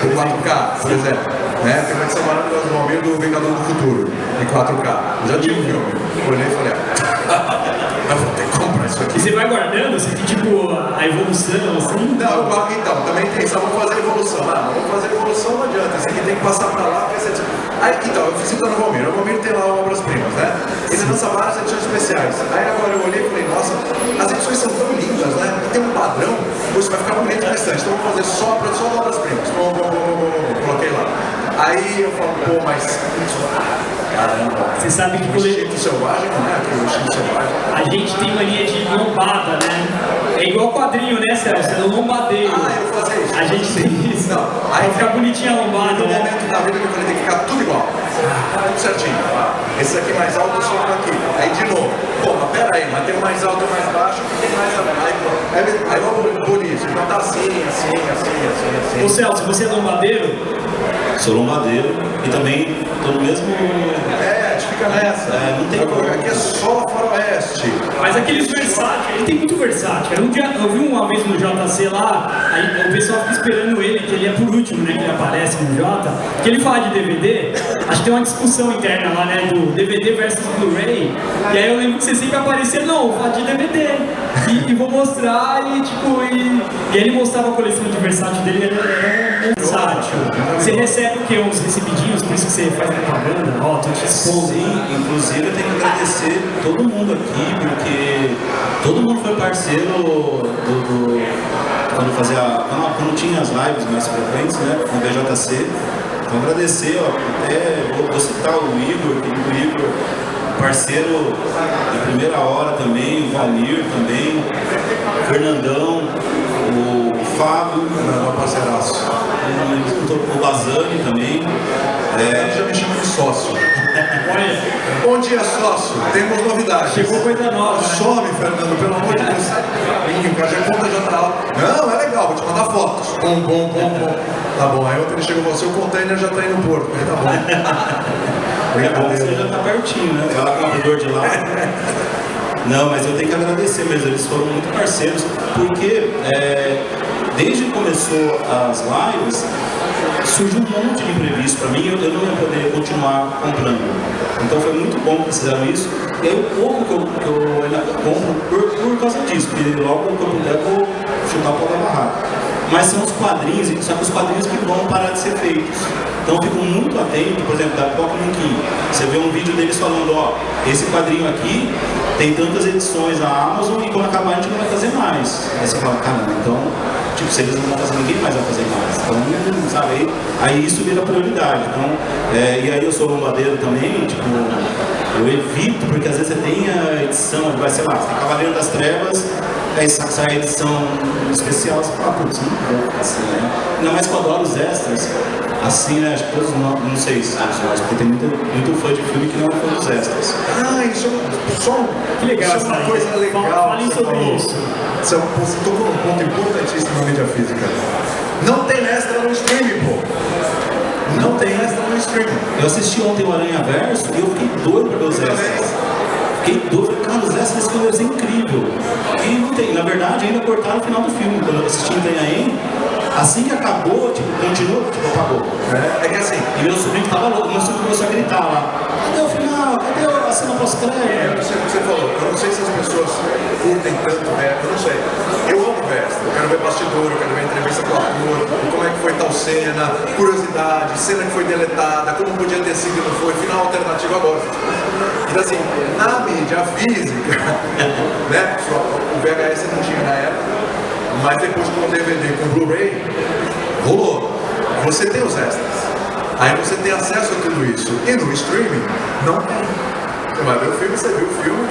O 4K, por exemplo. Né? Tem uma edição maravilhosa do Almir do Vingador do Futuro, em 4K. Eu já tinha um filme. Olhei e falei, eu vou ter que comprar isso aqui. E você vai guardando, você tem tipo a evolução assim? Não, então, também tem, só vamos fazer evolução. Vamos fazer evolução, não adianta. Esse aqui tem que passar pra lá, porque você... Aí, então, eu visito no Valmir. O Valmir tem lá obras-primas, né? Ele lança várias edições especiais. Aí agora eu olhei e falei, nossa, as edições são tão lindas, né? E tem um padrão, isso vai ficar bonito bastante. Então eu vou fazer só obras-primas. Coloquei lá. Aí eu falo, pô, mas... Caramba, você sabe que o instinto selvagem não é aquele instinto selvagem. A gente tem mania de lombada, né? É igual quadrinho, né, Celso? É lombadeiro. Eu fazia isso. A gente tem isso. Não, aí fica bonitinha a lombada, no né? momento da vida que eu falei, tem que ficar tudo igual. tudo certinho. Esse aqui mais alto, eu sopro aqui. Aí de novo. Pô, mas pera aí, mas tem um mais alto e um mais baixo, tem mais alto. Aí vamos por isso. Então tá assim. Ô Celso, você é lombadeiro? Sou lombadeiro e também tô no mesmo... a gente fica nessa. Não tem como. Aqui é só faroeste. Mas aqueles versátil, ele tem muito versátil. Um dia, eu vi uma vez no JC lá, aí o pessoal fica esperando ele, que ele é por último, né, que ele aparece no J, que ele fala de DVD, acho que tem uma discussão interna lá, né, do DVD versus Blu-ray, e aí eu lembro que você sempre aparecia, não, eu falo de DVD, e vou mostrar, e tipo, e ele mostrava a coleção de versátil dele, ele é versátil. Você recebe o quê? Uns recebidinhos, por isso que você faz propaganda? Ó, tô te expondo. Sim, inclusive eu tenho que agradecer todo mundo aqui, porque todo mundo foi parceiro quando tinha as lives mais frequentes, né, no BJC. Então agradecer, vou citar o Igor, querido Igor, parceiro de primeira hora também, o Valmir também, o Fernandão, o Fábio, Parceiraço. o Bazani também. Já me chama de sócio. Bom dia, sócio. Temos novidades. Chegou coisa nova. Some, Fernando, pelo amor de Deus. A conta já tá lá. Não, é legal, vou te mandar fotos. Bom. Tá bom, aí ontem ele chegou você, o container já tá indo no porto. Aí tá bom. É bom que você já tá pertinho, né? Vai lá com o abridor de lá. Não, mas eu tenho que agradecer mesmo, eles foram muito parceiros, porque desde que começou as lives, surgiu um monte de imprevisto para mim e eu não ia poder continuar comprando. Então foi muito bom que eles fizeram isso. E aí o pouco que eu ainda compro por causa disso, porque logo que eu puder eu vou chutar o pau da barraca. Mas são os quadrinhos, só que os quadrinhos que vão parar de ser feitos. Então eu fico muito atento, por exemplo, da Pokémon King. Você vê um vídeo deles falando, ó, esse quadrinho aqui tem tantas edições na Amazon e quando acabar a gente não vai fazer mais. Aí você fala, caramba, então, tipo, se eles não vão fazer, ninguém mais vai fazer mais. Então, sabe, aí isso vira prioridade. Então, e aí eu sou lombadeiro também, tipo, eu evito, porque às vezes você tem a edição, vai, sei lá, você tem Cavaleiro das Trevas, aí sai a edição especial, você fala, putz, não vou assim, né? Ainda mais que eu adoro os extras, assim, né? Acho que todos não sei se todos nós, porque tem muito fã de filme que não é fã dos extras. Isso que legal, isso é uma coisa legal. Fale sobre isso. Você tocou num ponto importantíssimo na mídia física. Não tem extra no streaming, pô. Não tem extra no streaming. Eu assisti ontem o Aranha Verso e eu fiquei doido pra ver os extras. Fiquei doido, cara, os extras desse filme é incrível. E não tem, na verdade, ainda cortaram o final do filme. Quando eu assisti em Itanhaém, assim que acabou, tipo, continuou, tipo, acabou. É que assim, e meu sobrinho tava louco, meu sobrinho começou a gritar lá. Cadê o final? Cadê a cena pós-crédito? eu não sei o que você falou. Eu não sei se as pessoas curtem tanto Verso, eu não sei. Eu amo Verso, eu quero ver bastidor, eu quero ver entrevista com o ator, como é que foi tal cena, curiosidade, cena que foi deletada, como podia ter sido e não foi, final alternativo agora. Então assim, na mídia física, né, o VHS não tinha na época, mas depois com o DVD, com o Blu-ray, rolou. Você tem os extras. Aí você tem acesso a tudo isso. E no streaming, não tem. Você vai ver o filme, você viu o filme,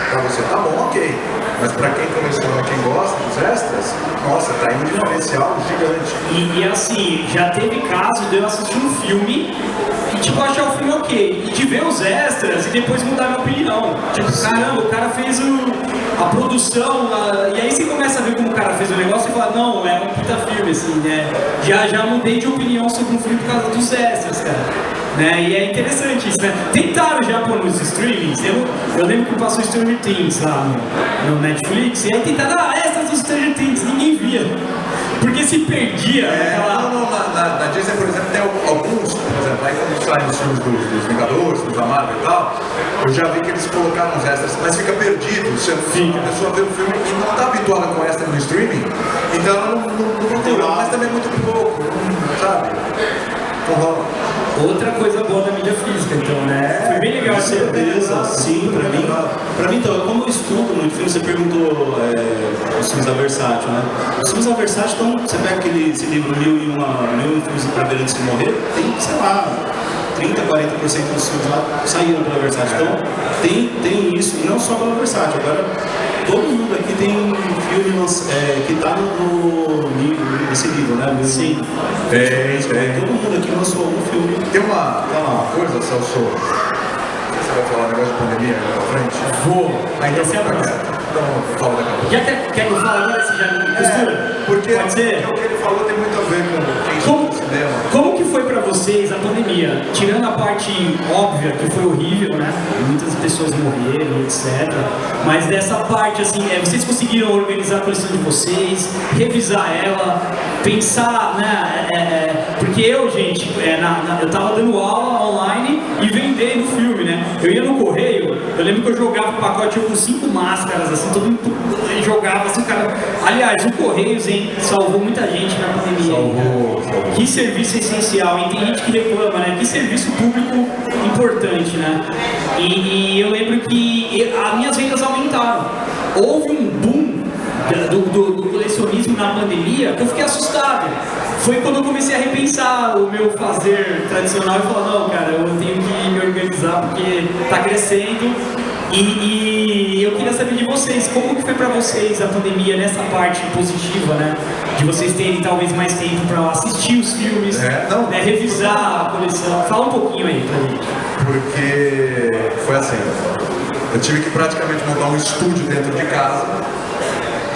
pra você tá bom, ok. Mas pra quem coleciona, quem gosta dos extras, nossa, tá aí um diferencial gigante. E assim, já teve caso de eu assistir um filme e tipo achar o filme ok, e de ver os extras e depois mudar minha opinião. Tipo, caramba, o cara fez a produção, e aí você começa a ver como o cara fez o negócio e fala, não, é um puta filme, assim, né? Já mudei de opinião sobre um filme por causa dos extras, cara. Né? E é interessante isso, né? Tentaram já pôr nos streamings, eu lembro que passou Stranger Things lá no Netflix, e aí tentaram, extras do Stranger Things, ninguém via. Porque se perdia naquela... Na Disney, por exemplo, tem alguns, por exemplo, aí quando saem os filmes dos Vingadores, dos Marvel e tal, eu já vi que eles colocaram os extras, mas fica perdido. A pessoa vê o filme e não está habituada com extra no streaming, então ela não tem lá, mas também é muito pouco, sabe? Outra coisa boa da mídia física, então, né? Foi bem legal. Com certeza, sim, pra mim então, como eu estudo muito filme, você perguntou os filmes da Versátil, né? Os filmes da Versátil, então, você pega esse livro Mil e um filmes pra ver antes de morrer, tem, sei lá, 30, 40% dos filmes lá saíram pela Versátil. Então, tem isso, e não só pela Versátil, agora todo mundo aqui tem filme que está nesse livro, né? Sim. Tem. Todo mundo aqui lançou um filme. Tem uma coisa, Celso, não sei se você vai falar um negócio de pandemia na frente. Vou. Ainda Essa é a próxima. Então, eu falo daqui a pouco. Já quer que eu fale agora? Você já me costura? Porque Pode ser? o que ele falou tem muito a ver com quem estuda cinema. Como que foi pra vocês a pandemia? Tirando a parte óbvia, que foi horrível, né? Muitas pessoas morreram, etc. Mas dessa parte, assim, vocês conseguiram organizar a coleção de vocês, revisar ela, pensar, né? Porque eu, gente, eu tava dando aula online e vendendo filme, né? Eu ia no correio, eu lembro que eu jogava o pacote com 5 máscaras, assim, todo mundo jogava, assim, o cara... Aliás, o Correios, hein, salvou muita gente na pandemia. Salvou. Que serviço essencial, e tem gente que reclama, né? Que serviço público importante, né? E eu lembro que as minhas vendas aumentaram. Houve um boom do colecionismo na pandemia que eu fiquei assustado. Foi quando eu comecei a repensar o meu fazer tradicional e falar, não, cara, eu tenho que me organizar porque tá crescendo. E eu queria saber de vocês, como que foi pra vocês a pandemia nessa parte positiva, né? De vocês terem talvez mais tempo pra assistir os filmes, né? Revisar a coleção. Fala um pouquinho aí pra gente. Porque foi assim, eu tive que praticamente montar um estúdio dentro de casa.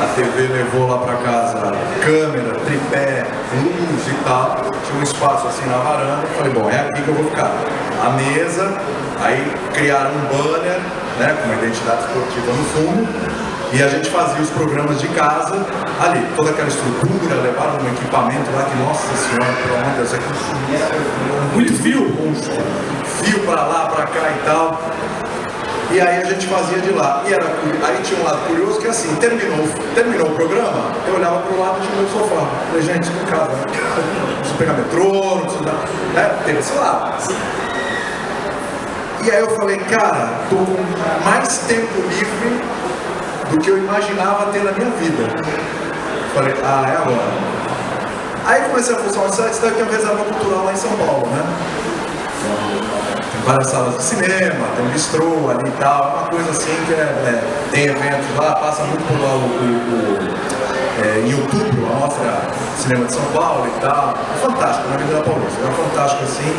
A TV levou lá pra casa câmera, tripé, luz e tal. Tinha um espaço assim na varanda. Falei, bom, é aqui que eu vou ficar. A mesa, aí criaram um banner, né, com uma identidade esportiva no fundo. E a gente fazia os programas de casa ali. Toda aquela estrutura, levaram um equipamento lá que, nossa senhora, pelo amor de Deus, aqui muito fio. Fio pra lá, pra cá e tal. E aí a gente fazia de lá. E aí tinha um lado curioso que assim, terminou o programa, eu olhava pro lado do meu sofá. Falei, gente, em casa, não preciso pegar metrô, não preciso dar. Né? Teve esse lado. E aí eu falei, cara, tô com mais tempo livre do que eu imaginava ter na minha vida. Falei, é agora. Aí comecei a funcionar, você deve ter uma reserva cultural lá em São Paulo, né? Tem várias salas de cinema, tem um bistrô ali e tal, uma coisa assim que tem eventos lá, passa muito por lá em outubro, a mostra Cinema de São Paulo e tal. É fantástico, na Avenida Paulista, é fantástico assim.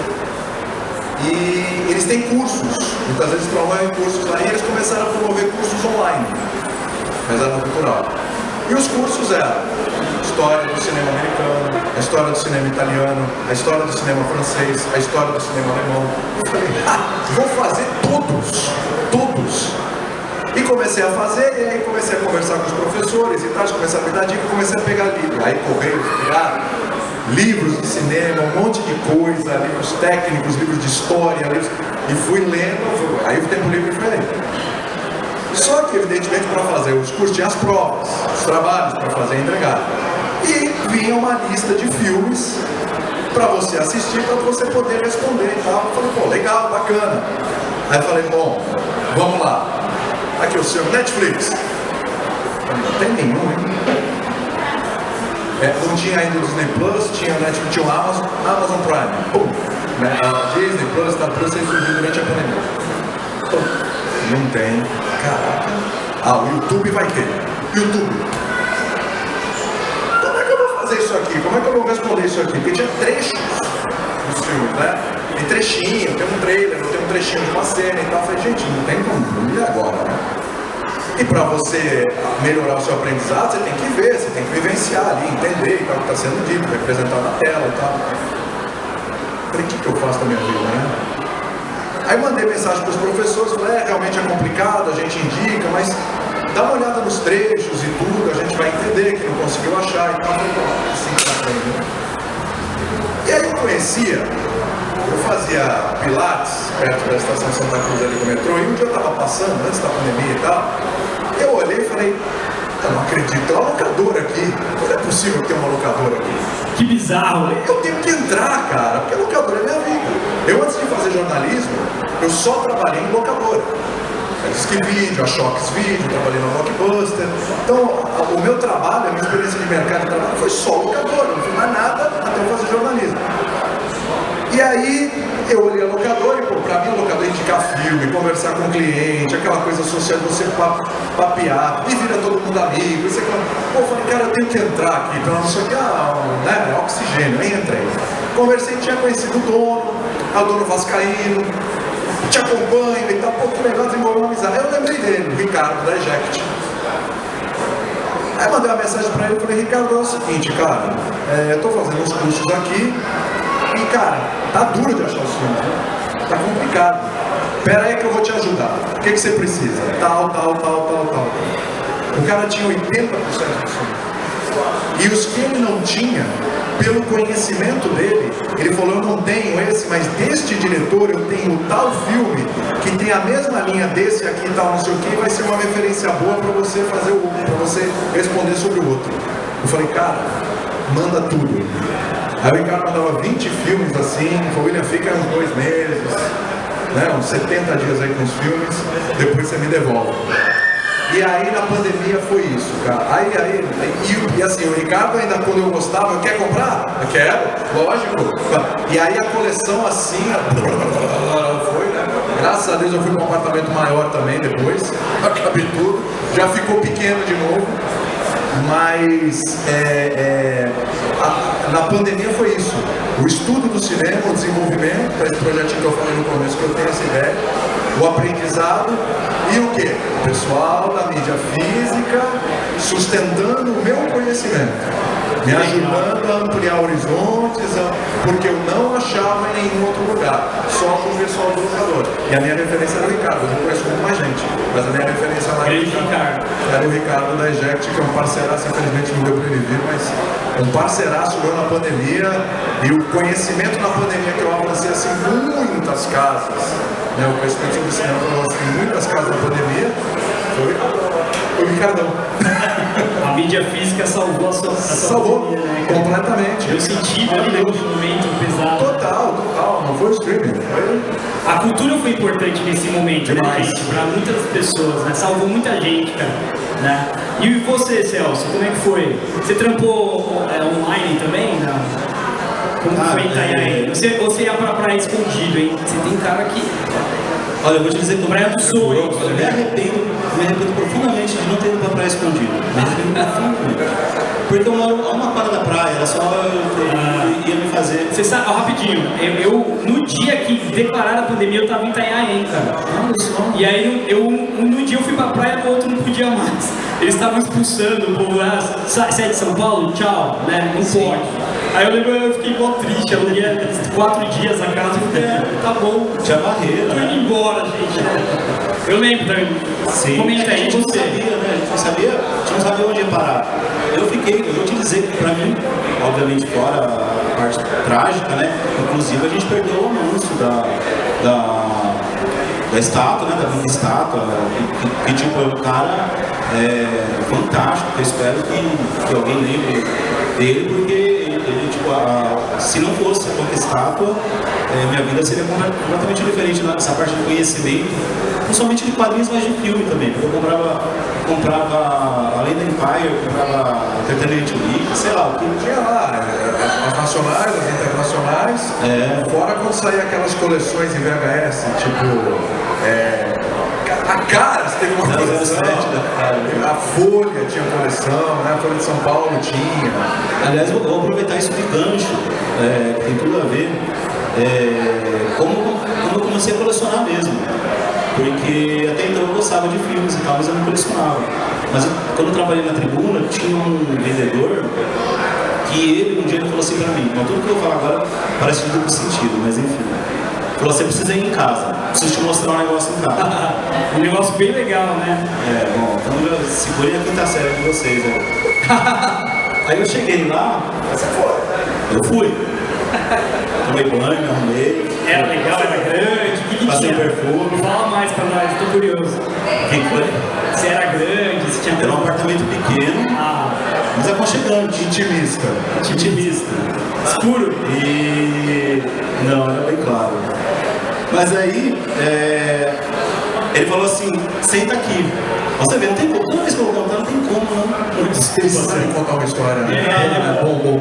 E eles têm cursos, muitas vezes promovem cursos lá e eles começaram a promover cursos online, reserva cultural. E os cursos eram história do cinema americano, a história do cinema italiano, a história do cinema francês, a história do cinema alemão. Eu falei, vou fazer todos. E comecei a fazer, e aí comecei a conversar com os professores e tal, comecei a me dar dica, comecei a pegar livros. Aí correios, livros de cinema, um monte de coisa, livros técnicos, livros de história, e fui lendo, aí o tempo livre foi aí. Só que, evidentemente, para fazer os cursos tinha as provas, os trabalhos para fazer e entregar. E vinha uma lista de filmes para você assistir, para você poder responder e tal. Eu falei, pô, legal, bacana. Aí eu falei, bom, vamos lá. Aqui o seu Netflix. Não tem nenhum, hein? Não tinha ainda o Disney Plus, tinha o Netflix, tinha o Amazon Prime. Pum! Né? A Disney Plus, Star Plus, aí surgiu durante a pandemia. Não tem. Caraca. O YouTube vai ter. YouTube. Como é que eu vou fazer isso aqui? Como é que eu vou responder isso aqui? Porque tinha trechos dos filmes, né? Tem trechinho, tem um trailer, tem um trechinho de uma cena e tal. Eu falei, gente, não tem como. E agora, né? E para você melhorar o seu aprendizado, você tem que ver, você tem que vivenciar ali, entender o que está sendo dito, representar na tela e tal. Falei, o que eu faço da minha vida, né? Aí mandei mensagem para os professores, falei, realmente é complicado, a gente indica, mas dá uma olhada nos trechos e tudo, a gente vai entender que não conseguiu achar e tal. Assim que tá bem, né? E aí eu fazia Pilates, perto da estação Santa Cruz ali do metrô, e um dia eu estava passando, antes da pandemia e tal, eu olhei e falei, eu não acredito, tem uma locadora aqui, não é possível ter uma locadora aqui. Que bizarro, né? Eu tenho que entrar, cara, porque a locadora é minha vida. Eu, antes de fazer jornalismo, eu só trabalhei em locadora. A Disque Vídeo, a Shox Vídeo, trabalhei na Blockbuster. Então, o meu trabalho, a minha experiência de mercado de trabalho foi só locadora, não fiz mais nada até eu fazer jornalismo. E aí, eu olhei a locadora e, pô, pra mim a locadora é indicar filme, conversar com o cliente, aquela coisa social de você papear, e vira todo mundo amigo, isso aqui. Pô, eu falei, cara, eu tenho que entrar aqui, pelo menos isso aqui é oxigênio, nem entrei. Conversei, tinha conhecido o dono, é o dono vascaíno, te acompanha e tal, pô, que legal, desenvolver uma amizade. Aí eu lembrei dele, o Ricardo, da Eject. Aí mandei uma mensagem pra ele e falei, Ricardo, é o seguinte, cara, eu tô fazendo uns cursos aqui e, cara, tá duro de achar os filmes, né? Tá complicado. Pera aí que eu vou te ajudar. O que você precisa? Tal. O cara tinha 80% dos filmes. E os que ele não tinha, pelo conhecimento dele, ele falou, eu não tenho esse, mas deste diretor eu tenho tal filme que tem a mesma linha desse aqui e tal, não sei o que, vai ser uma referência boa para você fazer para você responder sobre o outro. Eu falei, cara, manda tudo. Aí o Ricardo mandava 20 filmes assim, falou, William, fica uns 2 meses, né, uns 70 dias aí com os filmes, depois você me devolve. E aí na pandemia foi isso, cara. E assim, o Ricardo ainda quando eu gostava, quer comprar? Eu quero, lógico. E aí a coleção assim, foi, né? Graças a Deus eu fui para um apartamento maior também depois, acabei tudo, já ficou pequeno de novo. Mas na pandemia foi isso. O estudo do cinema, o desenvolvimento, esse projetinho que eu falei no começo, que eu tenho essa ideia, o aprendizado e o quê? O pessoal da mídia física sustentando o meu conhecimento, me ajudando a ampliar horizontes, porque eu não achava em nenhum outro lugar, só com o pessoal do locador. E a minha referência era o Ricardo, eu conheço muito mais gente, mas a minha referência lá era o Ricardo da Eject, que é um parceiraço, infelizmente não deu para ele vir, mas um parceiraço meu na pandemia, e o conhecimento na pandemia que eu avancei assim muitas casas, né, o conhecimento sobre cinema que eu avancei em muitas casas na pandemia, foi o Ricardão. A mídia física salvou a sua pandemia, né, completamente. Eu senti ali naquele momento pesado. Total, não foi o streaming. A cultura foi importante nesse momento, né, gente? Para muitas pessoas, né? Salvou muita gente, cara. Né? E você, Celso, como é que foi? Você trampou online também? Né? Como foi em Itanhaém? Você ia pra praia escondido, hein? Você tem cara que... Olha, eu vou te dizer que praia do sonho. Eu me arrependo profundamente de não ter ido pra praia escondido. Me arrependo profundamente. Porque eu moro a uma quadra da praia, era só eu ia me fazer. Você sabe, rapidinho, eu no dia que declararam a pandemia eu tava em Itanhaém, cara. E aí no dia eu fui pra praia, no outro não podia mais. Eles estavam expulsando o povo lá, você é de São Paulo? Tchau, né? Não pode. Aí eu lembro, eu fiquei mó triste, eu ia 4 dias a casa, porque tá bom. Tinha barreira. Tô indo embora, gente. Eu lembro também. Sim. Comenta aí, a gente não sabia, né? A gente não sabia onde ia parar. Eu vou te dizer que pra mim, obviamente fora a parte trágica, né? Inclusive a gente perdeu o anúncio da estátua, né? Da minha estátua, que tipo, é um cara fantástico, eu espero que alguém lembre dele, porque ele tipo, se não fosse a estátua, minha vida seria completamente diferente nessa parte de conhecimento, principalmente de quadrinhos, mas de filme também, porque eu comprava além da Empire, eu comprava Entertainment Week, sei lá, o que tinha lá, as nacionais, as internacionais, fora quando saía aquelas coleções em VHS, tipo, a Caras teve uma coleção, a Folha tinha coleção, né? A Folha de São Paulo tinha. Aliás, eu vou aproveitar isso de gancho, que tem tudo a ver, como eu comecei a colecionar mesmo. Porque até então eu gostava de filmes e tal, mas eu não colecionava. Mas quando eu trabalhei na Tribuna, tinha um vendedor que ele, um dia ele falou assim pra mim, tudo que eu vou falar agora parece de duplo sentido, mas enfim. Falou, você precisa ir em casa, preciso te mostrar um negócio em casa. Um negócio bem legal, né? Bom, então eu segurei a quinta série de vocês aí. Aí eu cheguei lá, Você foi? eu fui. Tomei banho, me arrumei. Era legal, era grande, o que passei tinha? perfume. Fala mais pra nós, tô curioso. O que foi? Se era grande, se tinha... Era um apartamento pequeno, mas aconchegante. Intimista. Escuro? E... não, era bem claro. Mas aí, ele falou assim, senta aqui. Você vê, não tem como, toda vez que eu vou contar, não tem como, não. Precisa me contar uma história, né? Bom.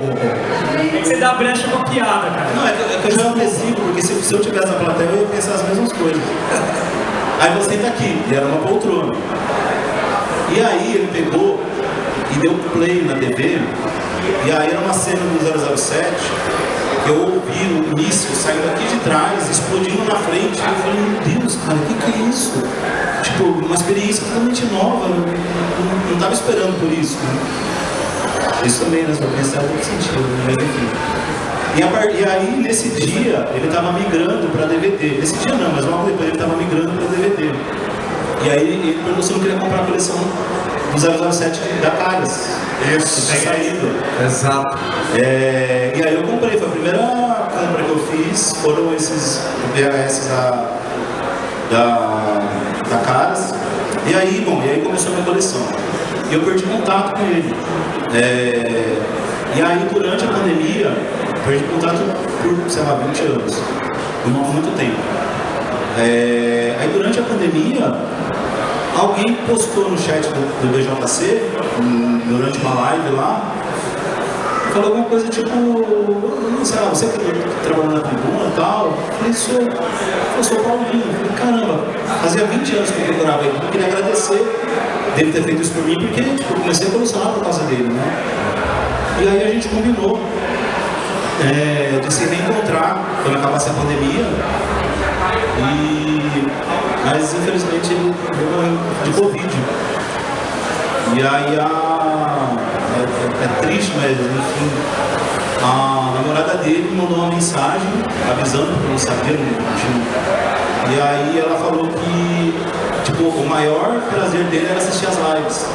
É que você dá brecha pra piada, cara. Não, é que eu já antecipo, porque se eu tivesse na plateia, eu ia pensar as mesmas coisas. Aí você senta aqui, e era uma poltrona. E aí ele pegou e deu play na TV, e aí era uma cena do 007, eu ouvi o míssil saindo aqui de trás, explodindo na frente, e eu falei, meu Deus, cara, o que é isso? Tipo, uma experiência totalmente nova, eu não estava esperando por isso, né? Isso também, né, só pensar em todo sentido, mas enfim. E aí, nesse dia, ele estava migrando para DVD. Nesse dia não, mas logo depois ele estava migrando para DVD. E aí ele perguntou se eu não queria comprar a coleção do 007 da Caras. Isso. Que tinha saído. Exato. E aí eu comprei, foi a primeira compra que eu fiz, foram esses VHS da Caras. E aí, bom, começou a minha coleção. E eu perdi contato com ele. E aí, durante a pandemia, perdi contato por, sei lá, 20 anos. Por muito tempo. Aí, durante a pandemia, alguém postou no chat do BJC, durante uma live lá, falou alguma coisa tipo, não sei lá, você que trabalha na tribuna e tal. Eu sou Paulinho. Eu falei, caramba, fazia 20 anos que eu procurava ele. Eu queria agradecer dele ter feito isso por mim, porque tipo, eu comecei a colecionar por causa dele, né? E aí a gente combinou de se reencontrar quando acabasse a pandemia. Mas infelizmente ele morreu de Covid. E aí é triste, mas enfim, a namorada dele me mandou uma mensagem avisando, porque eu não sabia, não tinha. E aí ela falou que tipo, o maior prazer dele era assistir as lives.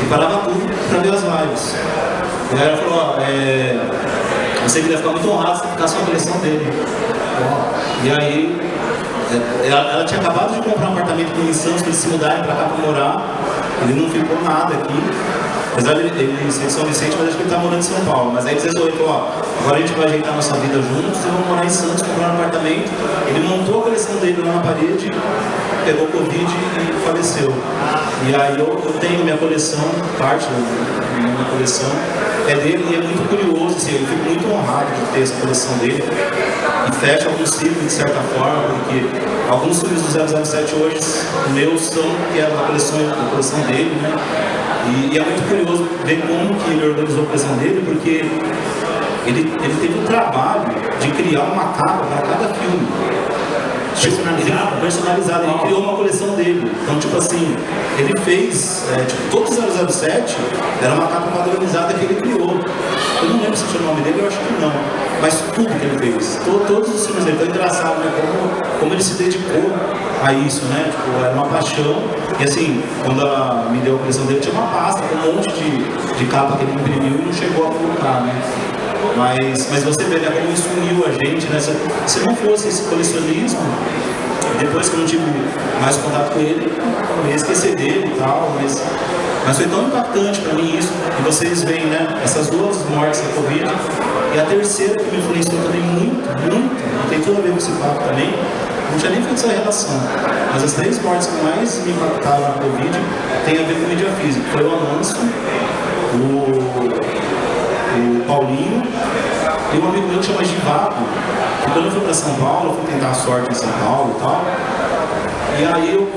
E parava tudo para ver as lives. E aí ela falou, você queria ficar muito honrado se ficasse com a coleção dele. E aí ela tinha acabado de comprar um apartamento em Santos para eles se mudarem para cá para morar. Ele não ficou nada aqui. Apesar de ele ser de São Vicente, mas acho que ele está morando em São Paulo. Mas aí eles resolveram, agora a gente vai ajeitar a nossa vida juntos e vamos morar em Santos, comprar um apartamento. Ele montou a coleção dele lá na parede, pegou Covid e faleceu. E aí eu tenho minha coleção, parte da minha coleção é dele, e é muito curioso, assim, eu fico muito honrado de ter essa coleção dele. E fecha alguns ciclos de certa forma, porque alguns filmes do 007 hoje meus são que é a coleção dele, né? E é muito curioso ver como que ele organizou a coleção dele, porque ele teve o trabalho de criar uma capa para cada filme. Personalizado, ele criou uma coleção dele. Então, tipo assim, ele fez, todo 007 era uma capa padronizada que ele criou. Eu não lembro se tinha o nome dele, eu acho que não. Mas tudo que ele fez, todos os filmes dele, tão engraçado, né? Como ele se dedicou a isso, né? Tipo, era uma paixão. E assim, quando ela me deu a coleção dele, tinha uma pasta com um monte de capa que ele imprimiu e não chegou a colocar, né? Mas você vê, né, como isso uniu a gente, né? Se não fosse esse colecionismo, depois que eu não tive mais contato com ele, eu ia esquecer dele e tal, mas foi tão impactante para mim isso, e vocês veem, né, essas duas mortes da Covid, e a terceira que me influenciou também muito, e tem tudo a ver com esse papo também, não tinha nem feito essa relação, mas as 3 mortes que mais me impactaram na Covid tem a ver com mídia física. Foi o Alonso, o Paulinho e um amigo meu que chama Givago, que quando eu fui para São Paulo, eu fui tentar a sorte em São Paulo e tal, e aí eu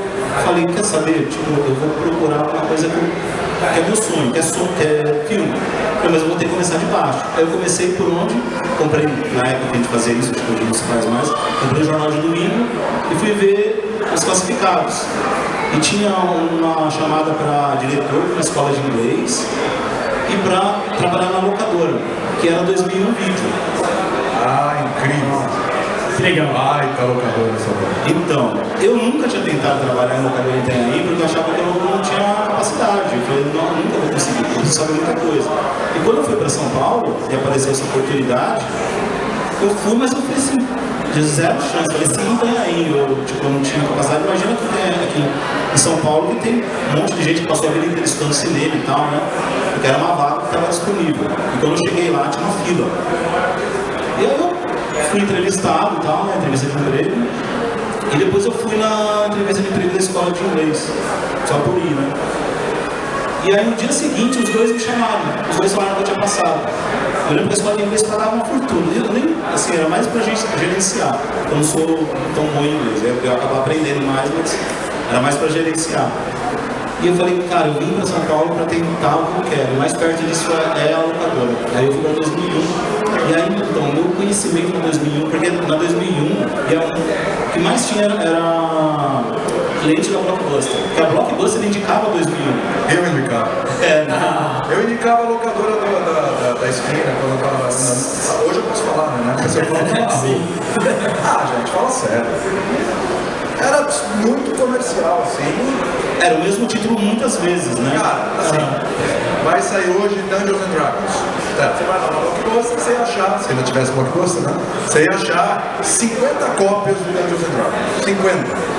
falei, quer saber, tipo, eu vou procurar uma coisa que é meu sonho, que é filme, mas eu vou ter que começar de baixo. Aí eu comecei por onde? Comprei, na época que a gente fazia isso, acho que hoje não se faz mais, comprei o jornal de domingo e fui ver os classificados. E tinha uma chamada para diretor de uma escola de inglês e para trabalhar na locadora, que era 2001 vídeo. Ah, incrível. Legal. Ai, tá locadora essa bola. Então, eu nunca tinha tentado trabalhar em locadora em Itanhaém porque eu achava que eu não tinha capacidade. Eu falei, não, nunca vou conseguir, eu preciso saber muita coisa. E quando eu fui para São Paulo e apareceu essa oportunidade, eu fui, mas eu fui assim, de zero chance. Falei, sim, Itanhaém, eu não tinha capacidade. Imagina que tem aqui em São Paulo que tem um monte de gente que passou a vida inteira estudando cinema e tal, né? Porque era uma vaga que estava disponível. E quando eu cheguei lá, tinha uma fila. E aí eu fui entrevistado e tal, né? Entrevista de emprego. E depois eu fui na entrevista de emprego da escola de inglês. Só por ir, né? E aí no dia seguinte os dois me chamaram. Os dois falaram que eu tinha passado. Eu lembro que a escola de inglês pagava uma fortuna. Eu nem, assim, era mais pra gente gerenciar. Eu não sou tão bom em inglês. Eu acabo aprendendo mais, mas era mais pra gerenciar. E eu falei, cara, eu vim para São Paulo para tentar o que eu quero. Mais perto disso é a locadora. Aí eu fui para 2001 E aí, então, meu conhecimento na 2001, porque na 2001, o que mais tinha era cliente da Blockbuster. Porque a Blockbuster indicava 2001. Eu indicava. Eu indicava a locadora da esquina, quando eu tava. Hoje eu posso falar, né? Porque se eu falo gente, fala sério. Era muito comercial, assim. Era o mesmo título muitas vezes, né? Cara, assim, vai sair hoje Dungeons and Dragons. Você vai lá na Blockbuster, você ia achar, se ainda tivesse Blockbuster, né? Você ia achar 50 cópias do Dungeons and Dragons. 50.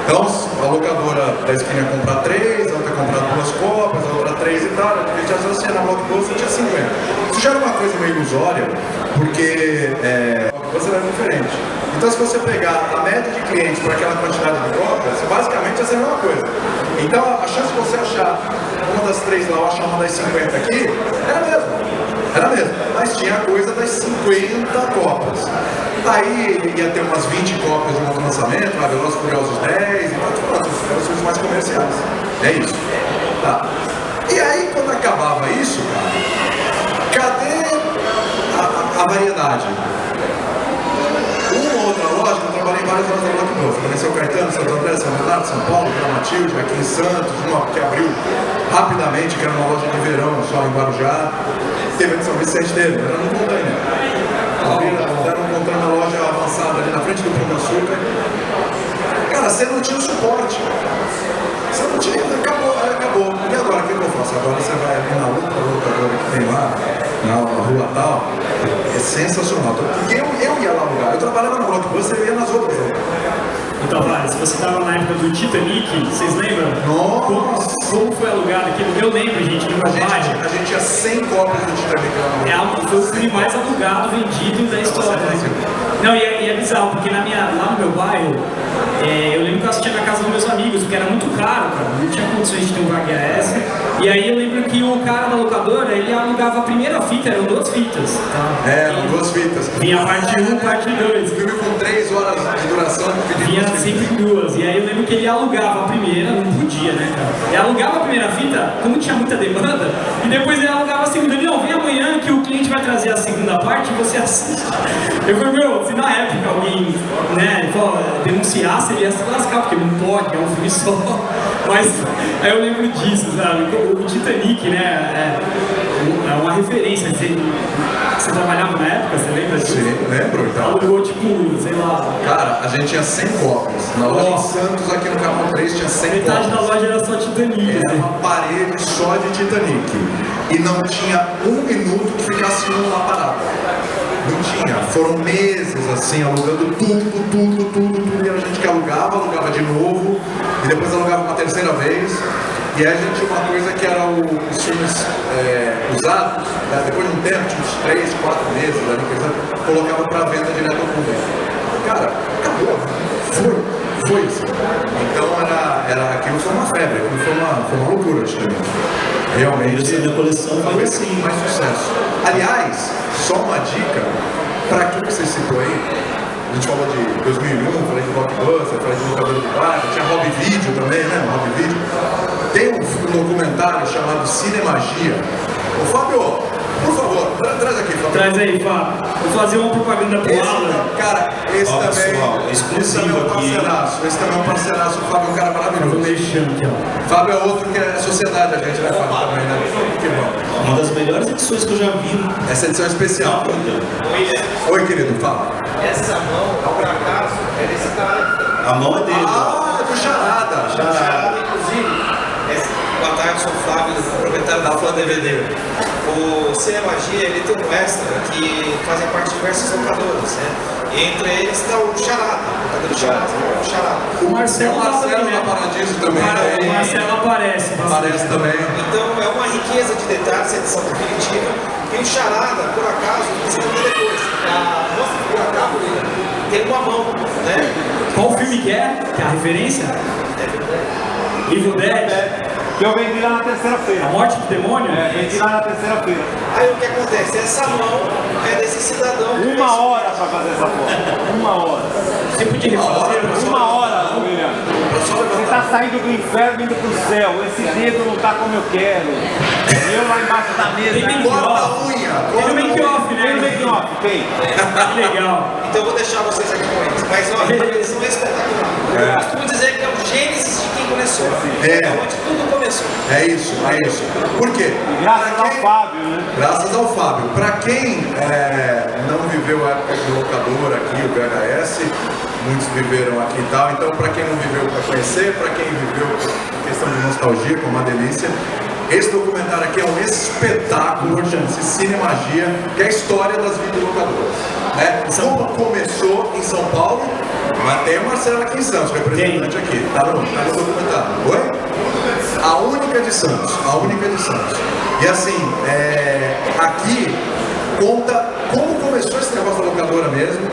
Então, a locadora da esquina ia comprar 3, a outra ia comprar 2 cópias, a outra 3 e tal. A gente assim, na Blockbuster tinha 50. Isso já era uma coisa meio ilusória, porque a Blockbuster era diferente. Então, se você pegar a média de clientes por aquela quantidade de cópias, basicamente ia ser a mesma coisa. Então, a chance de você achar uma das 3 lá ou achar uma das 50 aqui, era mesmo. Era mesmo. Mas tinha a coisa das 50 cópias. Aí ia ter umas 20 cópias de um outro lançamento, Velozes e Furiosos 10 e tal, os filmes mais comerciais. É isso. Tá. E aí, quando acabava isso, cara, cadê a variedade? Uma outra loja, eu trabalhei em várias lojas da Blockbuster. Também São Caetano, Santo André, São Bernardo, São Paulo, Gramatilde, aqui em Santos, uma que abriu rapidamente, que era uma loja de verão só em Guarujá. Teve a de São Vicente dele, era no Container. Era um container na loja avançada ali na frente do Pão de Açúcar. Cara, você não tinha o suporte. Você não tinha, acabou. E agora, o que eu faço? Agora você vai aqui na outra locadora que tem lá, na rua tal. É sensacional. Porque eu ia lá alugar. Eu trabalhava na Blockbuster e eu ia nas outras. Então, Vale, se você estava na época do Titanic, vocês lembram? Nossa! Como foi alugado aquilo? Eu lembro, gente, no meu bairro. A gente tinha 100 cópias do Titanic. Foi o filme mais alugado, vendido da história. Não, e é bizarro, porque lá no meu bairro, eu lembro que eu assistia na casa dos meus amigos, porque era muito caro, cara. Não tinha condições de ter um VHS. E aí eu lembro que o cara da locadora, ele alugava a primeira fita, eram 2 fitas. Tá? Eram 2 fitas. Vinha a parte 1, parte 2. O filme com 3 horas de duração. Vinha sempre 2. E aí eu lembro que ele alugava a primeira, não podia, né, cara? Ele alugava a primeira fita, como tinha muita demanda, e depois ele alugava a segunda. Não, vem amanhã que o cliente vai trazer a segunda parte e você assiste. Eu falei, meu, se na época alguém, né, denunciasse, ele ia se lascar, porque não pode, é um filme só. Mas aí eu lembro disso, sabe? O Titanic, né, é uma referência. Você trabalhava na época, você lembra disso? Sim, lembro. Então. Alugou, tipo, sei lá. Cara, a gente tinha 100 cópias. Na loja em Santos, aqui no Canal 3, tinha 100 cópias. Metade da loja era só Titanic. Era uma parede só de Titanic. E não tinha um minuto que ficasse um lá parado. Não tinha. Foram meses assim, alugando tudo. E a gente que alugava de novo. E depois alugava uma terceira vez. E aí a gente tinha uma coisa que era os filmes usados, né? Depois de um tempo, tipo uns 3, 4 meses, ali, que eles colocavam para venda direto ao público. Cara, acabou. Foi isso. Então aquilo foi uma febre, aquilo foi uma loucura de também. Realmente. Essa minha coleção foi assim, mais sucesso. Aliás, só uma dica para aquilo que você citou aí. A gente falou de 2001, falei de Blockbuster, falei de locadora do bairro, tinha Hobby Video também, né? Hobby Video. Tem um documentário chamado Cinemagia. Ô Fábio, por favor, traz aqui, Fábio. Traz aí, Fábio. Vou fazer uma propaganda pro Alan. Cara, esse também é um parceiraço. Esse também é um parceiraço. O Fábio é um cara maravilhoso. Fábio é outro que é sociedade, a gente vai falar também, né? Que bom. Uma das melhores edições que eu já vi. Essa edição é especial. Oi, querido, fala. Essa mão, por acaso, é desse cara. A mão é dele. Ah, do Charada. Charada, inclusive. Boa tarde, sou o Fábio, proprietário da Fã DVD. O Cinemagia, ele tem um extra que fazem parte de diversas locadoras, né? E entre eles está o Charada, o Charada. O Marcelo da Paradiso também. O Marcelo aparece. Aparece também. Então é uma riqueza de detalhes, edição definitiva. E o Charada, por acaso, você vai ver depois. A nossa figura cabo tem uma mão, né? Qual filme que é? Que é a referência? Evil Dead. Que eu vendi lá na terceira-feira. A Morte do Demônio? Vendi lá na terceira-feira. Aí o que acontece? Essa mão é desse cidadão. Uma hora pra fazer essa foto. Uma hora. Você podia refazer? Uma hora, William. Pra só levantar tá saindo do inferno indo pro céu. Esse dedo não tá como eu quero. Eu lá embaixo da mesa. Tem ainda. Corta a unha! Tem no make-off, Tem né? no make-off, tem. Que legal. Então eu vou deixar vocês aqui com eles. Mas olha, eles são espetaculares. Eu costumo dizer que é o gênesis de quem começou. É. Onde tudo começou. É isso, é isso. Por quê? Graças Pra ao quem- Fábio, né? Graças ao Fábio. Para quem não viveu a época de locadora aqui, o VHS, muitos viveram aqui e tal. Então, para quem não viveu, para conhecer, para quem viveu questão de nostalgia, como uma delícia. Esse documentário aqui é um espetáculo, chama-se Cinemagia, que é a história das videolocadoras. Né? Como começou em São Paulo, mas tem a Marcela aqui em Santos, representante aqui. Tá no documentário. Oi? A única de Santos, a única de Santos. E assim, aqui conta como começou esse negócio da locadora mesmo,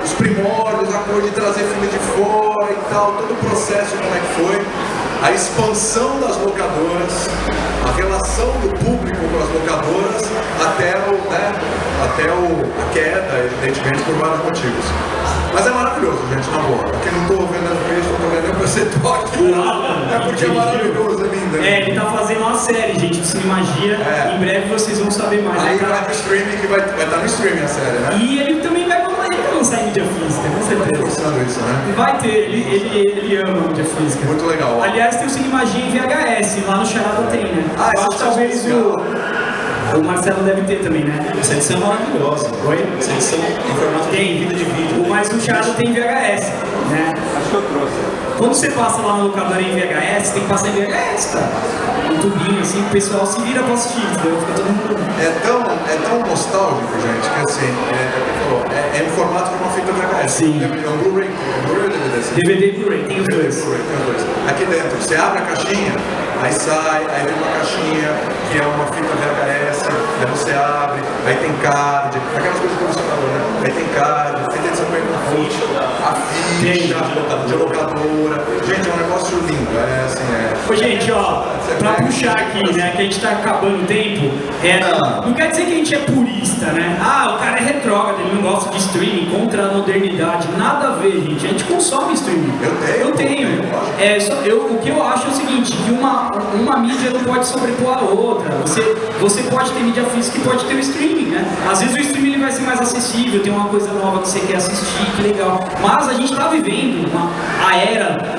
os primórdios, a coisa de trazer filme de fora e tal, todo o processo, como é que foi, a expansão das locadoras, a relação do público com as locadoras, até a queda, evidentemente, por vários motivos. Mas é maravilhoso, gente, na boa. Aqui não estou vendo as vezes, não estou vendo nem percentual. É porque é maravilhoso, é lindo. Ele tá fazendo uma série, gente, de Cinemagia. É. Em breve vocês vão saber mais. Aí Ele tá- vai pro streaming, que vai estar no streaming a série, né? E ele também vai lançar em mídia física, com certeza. Forçando isso, né? Vai ter, ele ama mídia física. Muito legal. Aliás, tem o Cinemagia em VHS, lá no Charada tem, né? Ah, Eu acho esse que talvez especial. o Marcelo deve ter também, né? Essa edição é maravilhosa. Oi? Essa edição em formato Tem, de vida de vídeo. Mas o Charada tem VHS, né? Acho que eu trouxe. Quando você passa lá na locadora em VHS, tem que passar em VHS, cara. Um tubinho assim, o pessoal se vira pra assistir, entendeu? Fica todo mundo. É tão nostálgico, gente, que assim, é em formato de uma fita VHS. Sim. É um Blu-ray ou DVD? Assim. DVD e Blu-ray, tem os dois. Blu-ray, tem os dois. Aqui dentro, você abre a caixinha, aí sai, aí vem uma caixinha que é uma fita VHS, aí você abre, aí tem card, aquelas coisas que você falou, né? Aí tem card, aí tem a ficha de locadora. Gente, é um negócio lindo, Ô, gente, ó, pra puxar aqui, né, que a gente tá acabando o tempo, não quer dizer que a gente é purista, né? Ah, o cara é retrógrado, ele não gosta de streaming, contra a modernidade. Nada a ver, gente. A gente consome streaming. Eu tenho. O que eu acho é o seguinte, que uma mídia não pode sobrepor a outra. Você pode ter mídia física e pode ter o streaming, né? Às vezes o streaming ele vai ser mais acessível, tem uma coisa nova que você quer assistir, que legal. Mas a gente tá vivendo a era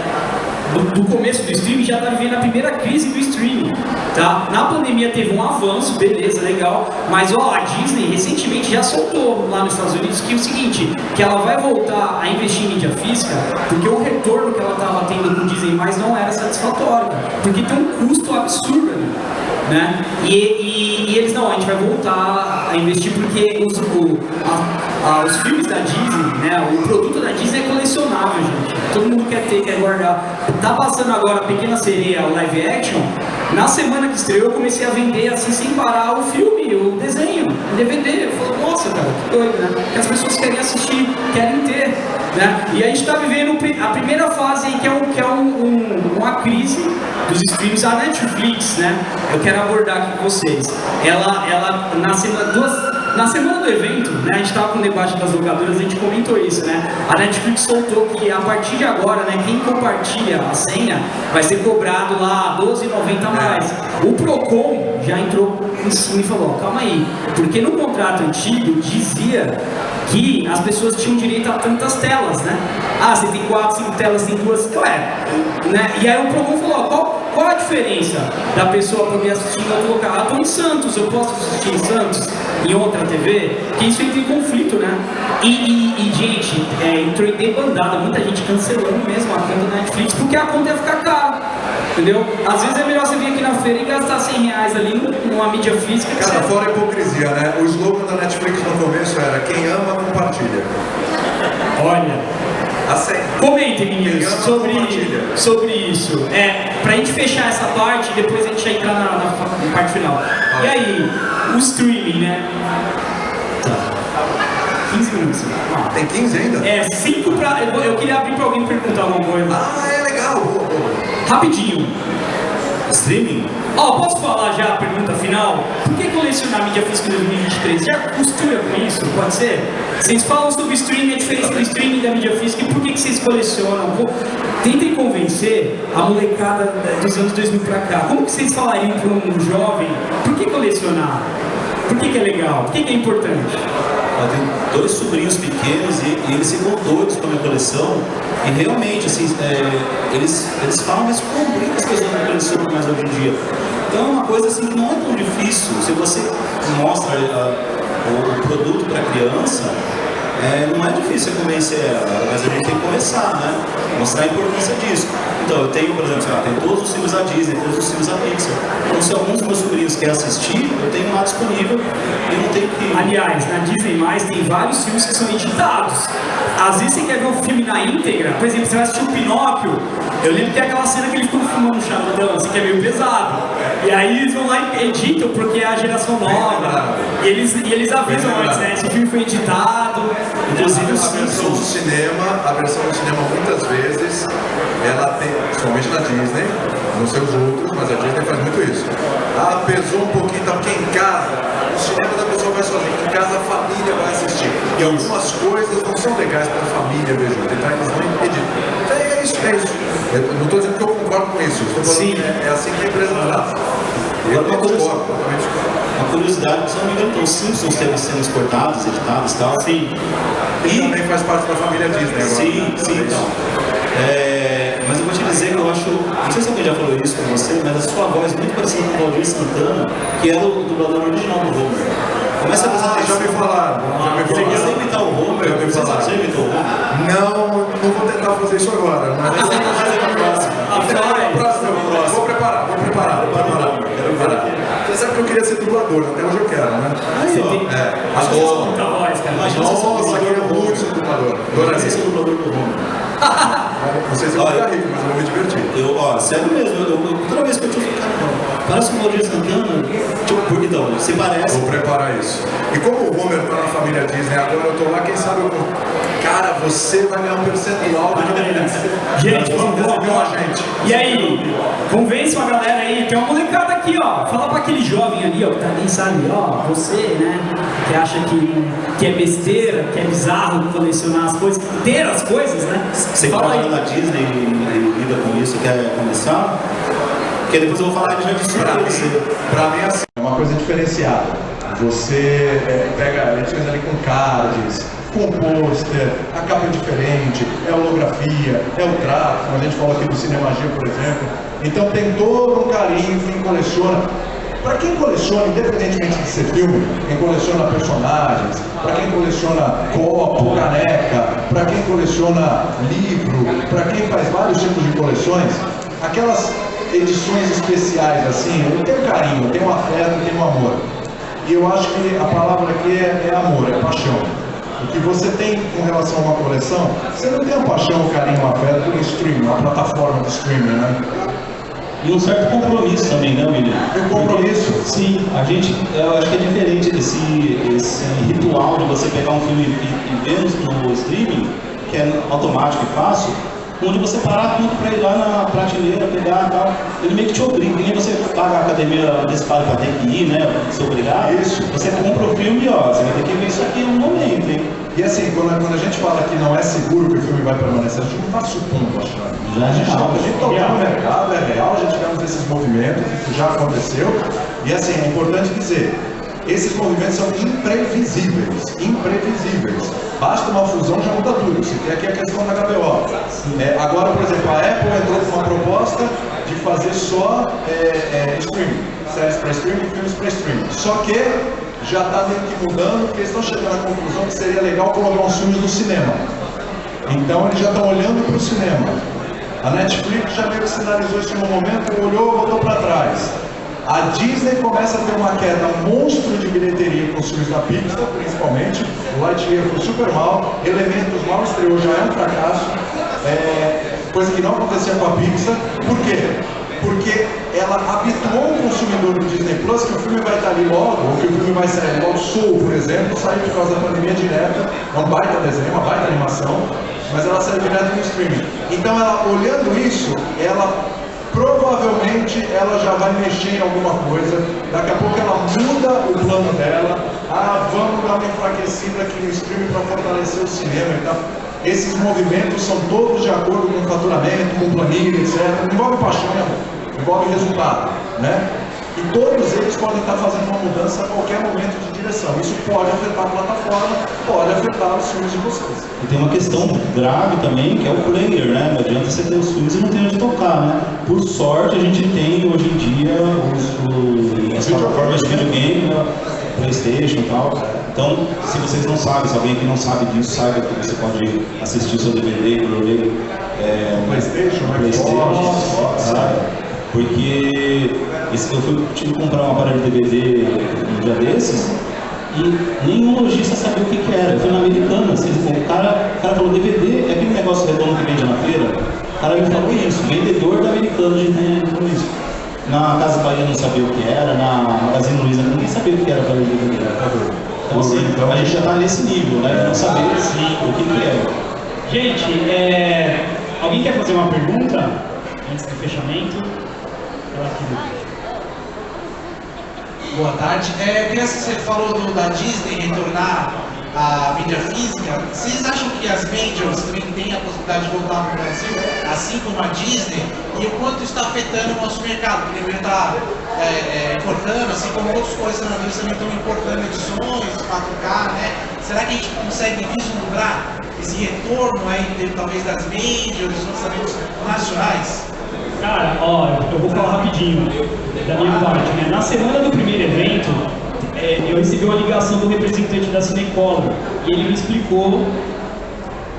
do começo do streaming, já está vivendo a primeira crise do streaming, tá? Na pandemia teve um avanço, beleza, legal, mas ó, a Disney recentemente já soltou lá nos Estados Unidos que é o seguinte, que ela vai voltar a investir em mídia física, porque o retorno que ela estava tendo com o Disney+, não era satisfatório, porque tem um custo absurdo, né? E eles não, a gente vai voltar a investir porque os filmes da Disney, né? O produto da Disney é colecionável, gente. Todo mundo quer ter, quer guardar. Tá passando agora a Pequena Sereia, o live action. Na semana que estreou, eu comecei a vender assim sem parar o filme, o desenho, o DVD. Eu falei, nossa, cara, que doido, né? Porque as pessoas querem assistir, querem ter, né? E a gente tá vivendo a primeira fase aí, que é uma crise dos streams. A Netflix, né? Eu quero abordar aqui com vocês. Ela na semana do evento, né, a gente estava com o debate das locadoras, a gente comentou isso, né? A Netflix soltou que a partir de agora, né, quem compartilha a senha vai ser cobrado lá R$12,90 a mais. O Procon já entrou em cima e falou, calma aí, porque no contrato antigo dizia que as pessoas tinham direito a tantas telas, né? Ah, você tem 4, 5 telas, tem 2, né? E aí o Procon falou, qual a diferença da pessoa poder assistir em outro local? Eu estou em Santos, eu posso assistir em Santos, em outra TV? Que isso entra em conflito, né? E gente, entrou em debandada, muita gente cancelando mesmo a conta da Netflix, porque a conta ia ficar cara, entendeu? Às vezes é melhor você vir aqui na feira e gastar R$100 ali numa mídia física. Cara, fora a hipocrisia, né? O slogan da Netflix no começo era quem ama, compartilha. Olha... Comentem, meninos, sobre isso. Pra gente fechar essa parte, depois a gente vai entrar na parte final. E aí, o streaming, né? Tá. 15 minutos. Tem 15 ainda? 5 pra... Eu queria abrir pra alguém perguntar alguma coisa. Ah, é legal. Boa. Rapidinho. Streaming? Posso falar já a pergunta final? Por que colecionar mídia física em 2023? Já costura com isso? Pode ser? Vocês falam sobre streaming, a diferença do streaming e da mídia física, e por que que vocês colecionam? Tentem convencer a molecada dos anos 2000 pra cá. Como que vocês falariam para um jovem, por que colecionar? Por que é legal? Por que é importante? Eu tenho 2 sobrinhos pequenos e eles ficam doidos com a minha coleção. E realmente, assim, eles falam, mas como que as pessoas não colecionam mais hoje em dia? Então é uma coisa assim que não é tão difícil. Se você mostra o produto para a criança, não é difícil convencer ela, mas a gente tem que começar, né? Mostrar a importância disso. Então, eu tenho, por exemplo, tem todos os filmes da Disney, todos os filmes da Pixar. Então, se alguns dos meus sobrinhos querem assistir, eu tenho lá disponível e não tenho que... Aliás, na Disney+, tem vários filmes que são editados. Às vezes você quer ver um filme na íntegra, por exemplo, você vai assistir o Pinóquio, eu lembro que tem aquela cena que eles ficam filmando no Chapadão, assim, que é meio pesado. E aí eles vão lá e editam, porque é a geração nova. E eles avisam antes, né? Esse filme foi editado. Inclusive, a versão do cinema, muitas vezes, ela tem, somente na Disney, não sei os outros, mas a Disney faz muito isso. Pesou um pouquinho, tá? Porque em casa, o cinema da pessoa vai sozinha, em casa a família vai assistir. E algumas coisas não são legais para a família ver junto, então eles vão impedir. Então é isso. Eu não estou dizendo que eu concordo com isso, estou falando que é assim que a empresa trata. Eu concordo, totalmente concordo. Uma curiosidade, se não me engano, os Simpsons teve cenas cortadas, editadas e tal. Sim. E também faz parte da família Disney agora. Sim, então. Mas eu vou te dizer que eu acho, não sei se alguém já falou isso com você, mas a sua voz é muito parecida com o Valdir Santana, que era o dublador original do Homer. Começa a apresentar. Já me falaram. Você imitar o Homer? Você imitou o Homer? Não vou tentar fazer isso agora. Mas você vai fazer na próxima. Vou preparar. Você sabe que eu queria ser dublador, até hoje eu quero, né? Adoro. Muita voz, cara. Nossa, eu queria muito ser dublador. Adoraria ser dublador do Homer. Não sei se eu vou ficar rico, mas eu vou me divertir. Sério mesmo, toda vez que eu te ouço, cara, parece um Valdir Santana. Então, você parece. Vou preparar isso. E como o Homer tá na família Disney, agora eu tô lá, quem sabe eu. Cara, você vai ganhar um percentual do que gente, e aí, convençam a galera aí, tem uma molecada aqui, ó. Fala pra aquele jovem ali, ó, que tá nem sabe, ó, você, né, que acha que é besteira, que é bizarro colecionar as coisas, ter as coisas, né? Você trabalha na Disney e lida com isso, quer começar? Porque depois eu vou falar que já disse pra você. Pra mim, assim, é uma coisa diferenciada. Você pega edições ali com cards, com pôster, a capa é diferente, é holografia, é o trato, como a gente falou aqui do Cinema G, por exemplo. Então tem todo um carinho, quem coleciona. Para quem coleciona, independentemente de ser filme, quem coleciona personagens, para quem coleciona copo, caneca, para quem coleciona livro, para quem faz vários tipos de coleções, aquelas edições especiais assim, tem um carinho, tem um afeto, tem um amor. E eu acho que a palavra aqui é amor, é paixão. O que você tem com relação a uma coleção, você não tem a paixão, o carinho, o afeto por streaming, uma plataforma de streaming, né? E um certo compromisso também, né, William? Um compromisso? Sim, eu acho que é diferente esse ritual de você pegar um filme e ver no streaming, que é automático e fácil, onde você parar tudo para ir lá na prateleira, pegar e tal. Ele meio que te obriga, nem você paga a academia antecipada para ter que ir, né? Se obrigar. Isso. Você compra o filme e ó, você vai ter que ver isso aqui em um momento, hein? E assim, quando a gente fala que não é seguro que o filme vai permanecer, a gente não está supondo, acho que a gente está olhando o mercado, é real, já tivemos esses movimentos, isso já aconteceu. E assim, é importante dizer, esses movimentos são imprevisíveis. Basta uma fusão, já muda tudo. Você tem aqui a questão da HBO. Agora, por exemplo, a Apple entrou com uma proposta de fazer só streaming, séries para streaming e filmes para streaming. Só que já está meio que mudando, porque eles estão chegando à conclusão que seria legal colocar uns filmes no cinema. Então eles já estão olhando para o cinema. A Netflix já meio que sinalizou isso no momento, olhou e voltou para trás. A Disney começa a ter uma queda monstro de bilheteria com os filmes da Pixar, principalmente. O Lightyear foi super mal, Elementos mal estreou, já é um fracasso, coisa que não acontecia com a Pixar. Por quê? Porque ela habituou o consumidor do Disney Plus que o filme vai estar ali logo, ou que o filme vai sair logo. Soul, por exemplo, saiu por causa da pandemia direto, é um baita desenho, uma baita animação, mas ela saiu direto no streaming. Então, ela olhando isso, provavelmente ela já vai mexer em alguma coisa, daqui a pouco ela muda o plano dela, vamos dar uma enfraquecida aqui no streaming para fortalecer o cinema e tal. esses movimentos são todos de acordo com faturamento, com planilha, etc. Não envolve paixão, né, amor? Envolve resultado, né? E todos eles podem estar fazendo uma mudança a qualquer momento de direção. Isso pode afetar a plataforma, pode afetar os filmes de vocês. E tem uma questão grave também, que é o player, né? Não adianta você ter os filmes e não ter onde tocar, né? Por sorte, a gente tem hoje em dia as plataformas de videogame, né? PlayStation e tal. Então, se vocês não sabem, se alguém que não sabe disso, saiba que você pode assistir seu DVD, Blu-ray, PlayStation, Xbox, sabe? Porque eu tive que comprar um aparelho de DVD um dia desses e nenhum lojista sabia o que era. Eu fui na Americana, assim, o cara falou DVD, é aquele negócio redondo que vende na feira. O cara me falou isso, vendedor da Americana, a gente tem isso. Na Casa Bahia não sabia o que era, na Magazine Luiza ninguém sabia o que era aparelho de DVD. Então, assim, a gente já está nesse nível, né? Não saber o que era. Gente, alguém quer fazer uma pergunta antes do fechamento? Boa tarde. Você falou da Disney retornar à mídia física. Vocês acham que as majors também têm a possibilidade de voltar para o Brasil, assim como a Disney? E o quanto está afetando o nosso mercado? Que deveria estar importando, assim como outros colecionadores também estão importando edições, 4K, né? Será que a gente consegue vislumbrar esse retorno aí, talvez das majors, dos lançamentos nacionais? Cara, eu vou falar rapidinho da minha parte, né? Na semana do primeiro evento, eu recebi uma ligação do representante da Cinecolor e ele me explicou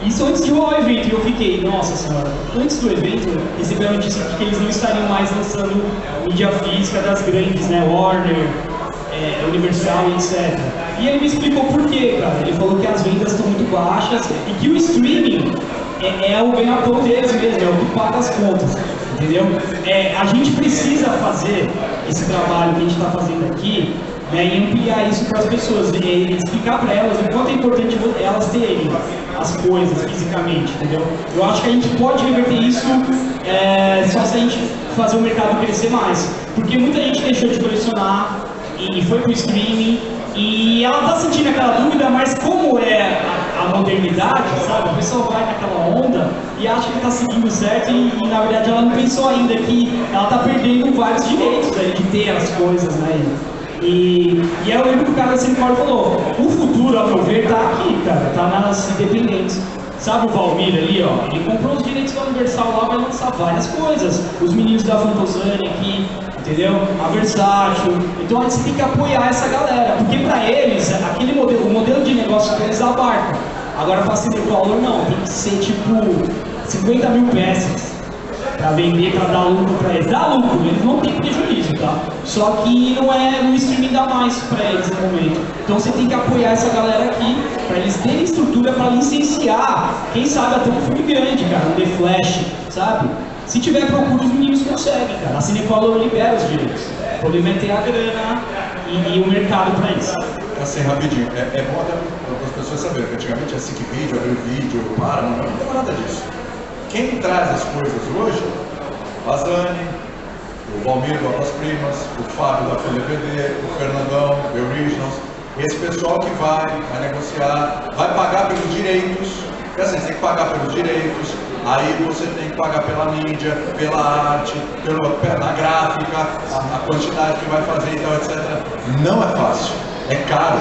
isso antes de ir ao evento e eu fiquei, nossa senhora, antes do evento recebi a notícia de que eles não estariam mais lançando mídia física das grandes, né? Warner, Universal, etc. E ele me explicou por quê, cara. Ele falou que as vendas estão muito baixas e que o streaming é o ganha-pão deles mesmo, é o que paga as contas. Entendeu? A gente precisa fazer esse trabalho que a gente está fazendo aqui, né, e ampliar isso para as pessoas, e explicar para elas o quanto é importante elas terem as coisas fisicamente, entendeu? Eu acho que a gente pode reverter isso só se a gente fazer o mercado crescer mais, porque muita gente deixou de colecionar e foi para o streaming, e ela está sentindo aquela dúvida, mas como é a modernidade, sabe? A pessoa vai naquela onda e acha que está seguindo certo e na verdade ela não pensou ainda que ela está perdendo vários direitos aí de ter as coisas, né? E eu lembro que o cara da Cinecolor falou, o futuro, a meu ver, tá aqui, cara, tá nas independentes. Sabe o Valmir ali, ó? Ele comprou os direitos da Universal lá, vai lançar várias coisas. Os meninos da Fantozani aqui, entendeu? A Versátil. Então a gente tem que apoiar essa galera, porque pra eles, aquele modelo, o modelo de negócio que eles abarcam. Agora pra Cinecolor não, tem que ser tipo 50 mil peças pra vender, pra dar lucro pra eles. Dá lucro, eles não têm prejuízo, tá? Só que não é no streaming dá mais pra eles no momento. Então você tem que apoiar essa galera aqui, pra eles terem estrutura pra licenciar, quem sabe até um filme grande, cara, um The Flash, sabe? Se tiver procura, os meninos conseguem, cara. A Cinecolor libera os direitos. O problema é ter a grana e o mercado pra isso. Assim, rapidinho, é bom até para as pessoas saberem que antigamente a SIC Vídeo, a Vídeo, o Paramount, não tem nada disso. Quem traz as coisas hoje, a Zani, o Valmir do Altas Primas, o Fábio da FLPD, o Fernandão, o Originals, esse pessoal que vai negociar, vai pagar pelos direitos, porque assim, você tem que pagar pelos direitos, aí você tem que pagar pela mídia, pela arte, pela gráfica, a quantidade que vai fazer e tal, etc. Não é fácil, é caro,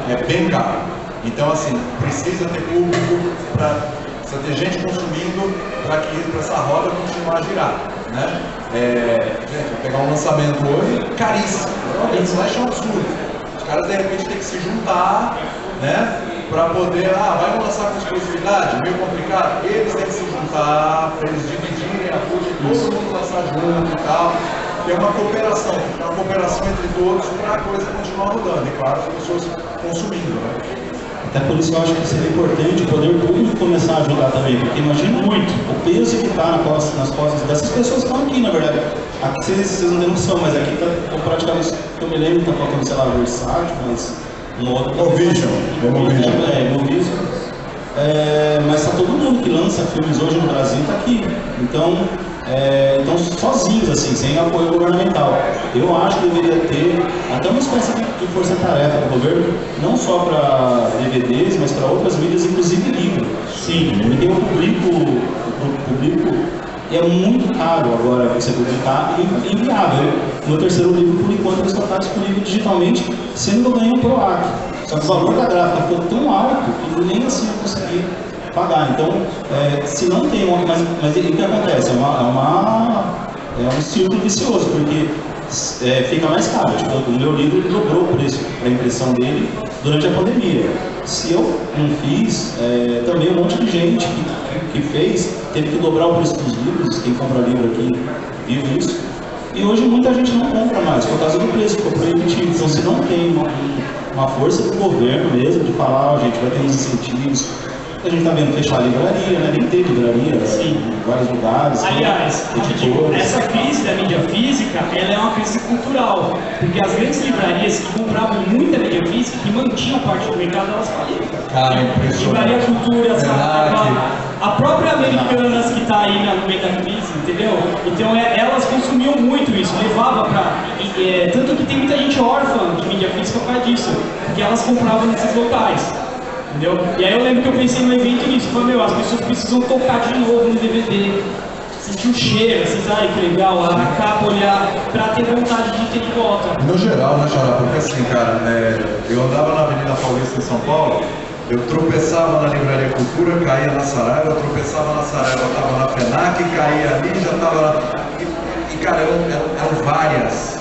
é bem caro. Então assim, precisa ter público, precisa ter gente consumindo para essa roda continuar a girar, né? Gente, vou pegar um lançamento hoje, caríssimo, isso vai achar um absurdo. Os caras de repente têm que se juntar, né? Para poder, vai lançar com exclusividade, meio complicado, eles têm que se juntar, para eles dividirem a custa, todo mundo lançar junto e tal. Tem uma cooperação entre todos para a coisa continuar rodando, e claro, as pessoas consumindo, né? Até por isso eu acho que seria importante o poder público começar a ajudar também, porque imagina muito o peso que está nas costas dessas pessoas que estão aqui, na verdade. Aqui vocês não têm noção, mas aqui está praticamente, eu me lembro, está faltando, sei lá, Versátil, mas no outro... Movision. Mas está todo mundo que lança filmes hoje no Brasil está aqui. Então, então sozinhos, assim, sem apoio governamental. Eu acho que deveria ter até uma espécie de força-tarefa do governo, não só para DVDs, mas para outras mídias, inclusive livro. Sim, porque eu publico e é muito caro agora você publicar e inviável. No terceiro livro, por enquanto, ele só está disponível digitalmente, sendo que eu ganhei um PROAC. Só que o valor da gráfica ficou tão alto que nem assim eu consegui pagar. Então, se não tem uma... Mas o que acontece? É um círculo vicioso, porque fica mais caro. Tipo, o meu livro ele dobrou o preço para a impressão dele durante a pandemia. Se eu não fiz, também um monte de gente que fez teve que dobrar o preço dos livros. Quem compra livro aqui vive isso. E hoje muita gente não compra mais por causa do preço, ficou proibitivo. Então, se não tem uma força do governo mesmo de falar, gente, vai ter uns incentivos. A gente está vendo fechar a livraria, né? Nem tem livraria, em vários lugares. Aliás, essa crise da mídia física, ela é uma crise cultural, porque as grandes livrarias que compravam muita mídia física, que mantinham parte do mercado, elas faliram. Cara, impressionante. Livraria Cultura, a própria Americanas que está aí no meio da crise, entendeu? Então elas consumiam muito isso, levava para... tanto que tem muita gente órfã de mídia física por causa disso, porque elas compravam nesses locais. Entendeu? E aí eu lembro que eu pensei no evento nisso, falei, as pessoas precisam tocar de novo no DVD, sentir o cheiro, assim, sabe, que legal, a capa, olhar, pra ter vontade de ter de volta. No geral, né, Xará? Porque assim, cara, eu andava na Avenida Paulista em São Paulo, eu tropeçava na Livraria Cultura, caía na Saraiva, eu tropeçava na Saraiva, eu tava na FENAC, caía ali, já tava lá. E cara, eram várias.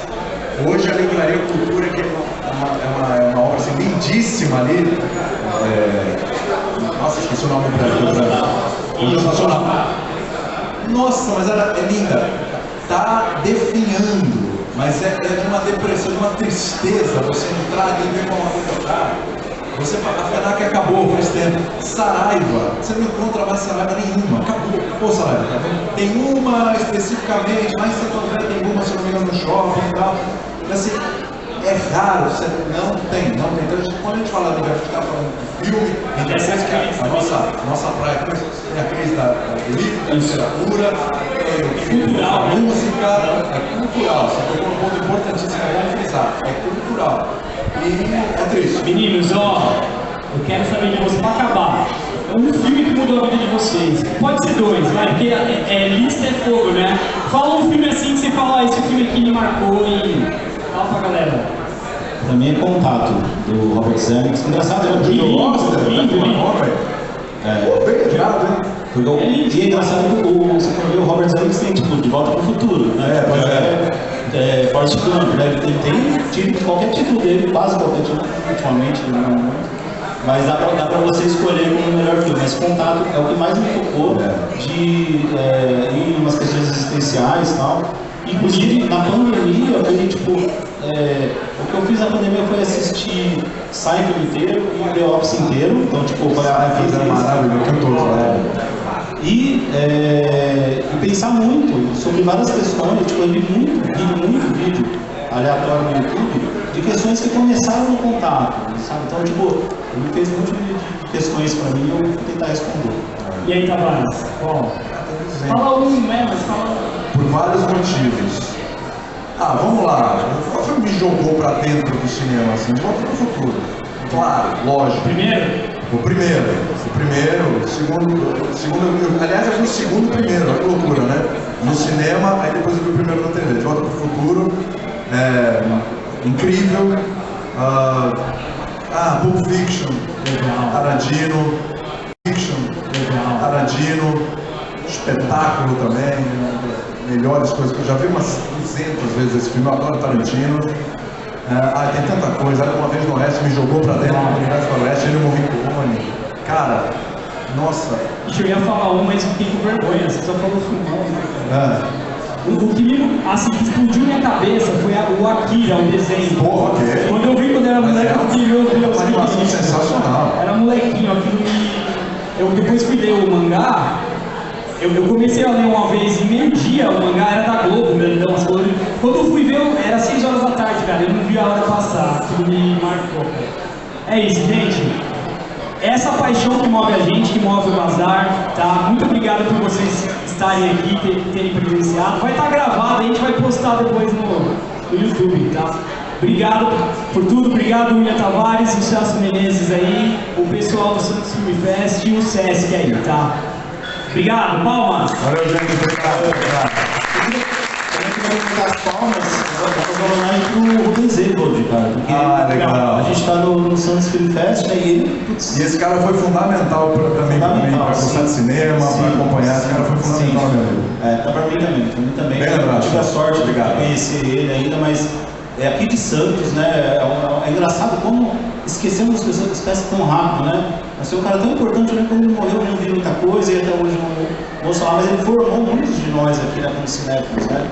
Hoje a Livraria Cultura, que é uma obra assim, lindíssima ali, nossa, esqueci o nome do prédio. Nossa, mas ela é linda. Tá definhando, mas é de uma depressão, de uma tristeza você entrar ali e ver como uma coisa tá. A FENAC acabou faz tempo. Saraiva, você não encontra mais Saraiva nenhuma. Acabou Saraiva. Tem uma especificamente, mais em Santo André tem uma, se não me engano, no shopping e tal. Mas assim, é raro, você não tem. Então, quando a gente fala de está falando de filme, a gente pensa que a nossa praia é a crise da literatura, cultural, música, é cultural. Você tocou um ponto importantíssimo, vamos frisar, é cultural. E é triste. Meninos, eu quero saber de vocês, para acabar, um filme que mudou a vida de vocês. Pode ser dois, vai, porque lista é fogo, né? Fala um filme assim que você fala, esse filme aqui me marcou e... Fala pra galera. Pra mim é Contato, do Robert Zemeckis. Engraçado, é um filme que eu gosto, bem tirado, hein? E é engraçado que você pode ver o Robert Zemeckis tem, tipo, De Volta pro Futuro, né? Forrest Gump, né? Tem qualquer título dele, quase qualquer título, ultimamente, não. Mas dá pra você escolher como o melhor filme. Mas Contato é o que mais me tocou em umas questões existenciais e tal. Inclusive, na pandemia, foi tipo, o que eu fiz na pandemia foi assistir Seinfeld inteiro e The Office inteiro. Então, tipo, foi a e pensar muito sobre várias questões. Tipo, eu vi muito vídeo aleatório no YouTube de questões que começaram no Contato, sabe? Então, tipo, ele fez um monte de questões pra mim e eu vou tentar responder. E aí, Tavares? Fala um, mas fala por vários motivos. Vamos lá. Qual foi que me jogou pra dentro do cinema, assim? De Volta pro Futuro. Claro, lógico. O primeiro, o segundo, aliás, eu vi o segundo primeiro, olha que loucura, né? No cinema, aí depois eu vi o primeiro na TV. De Volta pro Futuro, incrível. Pulp Fiction, Tarantino, espetáculo também, melhores coisas que eu já vi umas 200 vezes esse filme, eu adoro Tarantino. Tem tanta coisa, Uma Vez no Oeste me jogou pra dentro do universo do Oeste, ele morreu com cara, nossa. Eu ia falar mas eu fiquei com vergonha, você só falou filmão. O que me explodiu minha cabeça foi o Akira, o desenho. Porra, ok. Quando eu vi quando era moleque, eu queria uma animação sensacional. Era molequinho, eu depois fui ler o mangá. Eu comecei a ler uma vez em meio-dia, o mangá era da Globo, grandão, as cores. Quando eu fui ver, era 6 horas da tarde, cara, eu não vi a hora passar, aquilo me marcou. É isso, gente. essa paixão que move a gente, que move o Bazar, tá? Muito obrigado por vocês estarem aqui, terem presenciado. Vai estar gravado, a gente vai postar depois no YouTube, tá? Obrigado por tudo, obrigado William Tavares, o Celso Menezes aí, o pessoal do Santos Film Fest e o Sesc aí, tá? Obrigado, palmas! Valeu, gente, obrigado. As palmas, vamos homenagem pro Rubens Ebold, cara. Porque legal. a gente tá no Santos Film Fest, né? E ele, putz, E esse cara foi fundamental também para mim, para gostar de cinema, para acompanhar. Esse cara foi fundamental na minha vida. Pra mim também. Bem lembrado. Eu tive a sorte de Obrigado. conhecer ele ainda, mas aqui de Santos, né? É engraçado como esquecemos as pessoas que esquecem tão rápido, né? Assim, um cara tão importante, né? Quando ele morreu, eu não vi muita coisa e até hoje não vou falar, mas ele formou muitos de nós aqui, né? Como cinéfilos, né?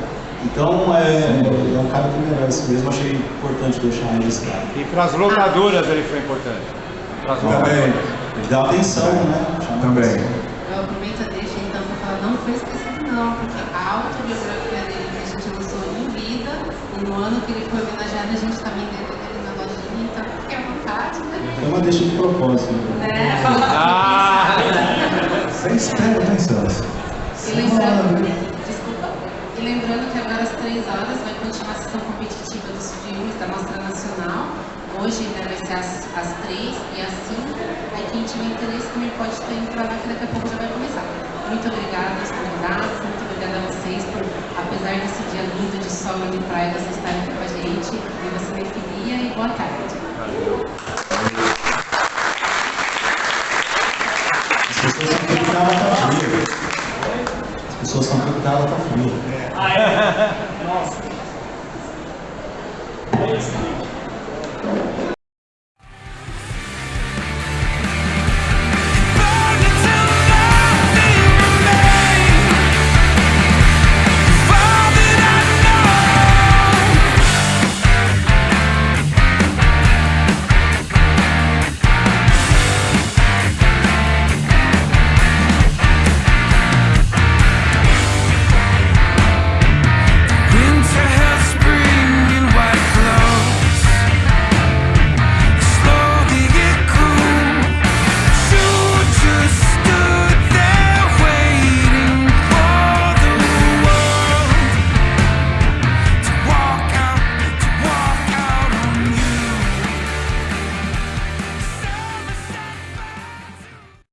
Então, é um cara que merece mesmo, achei importante deixar ele registrado. E para as locadoras ele foi importante. Pras Também. locadoras. Ele dá atenção, né? Também. Eu aproveito a deixa então para falar, não foi esquecido não, porque a autobiografia dele que a gente lançou em vida, e no ano que ele foi homenageado a gente também deu ele na lojinha, então fique à vontade, né? É uma deixa de propósito. Né? Você espera, né, Celso? E lembrando que agora às 3 horas vai continuar a sessão competitiva dos filmes da Mostra Nacional. Hoje vai ser às 3 e às 5. Aí quem tiver interesse também pode entrar lá, que daqui a pouco já vai começar. Muito obrigada aos convidados, muito obrigada a vocês por, apesar desse dia lindo de sol e de praia, vocês estarem aqui com a gente. Viva a cinefilia e boa tarde. As pessoas estão preocupadas com a fria. As pessoas estão preocupadas com a fria. Ah, é? Nossa. É isso.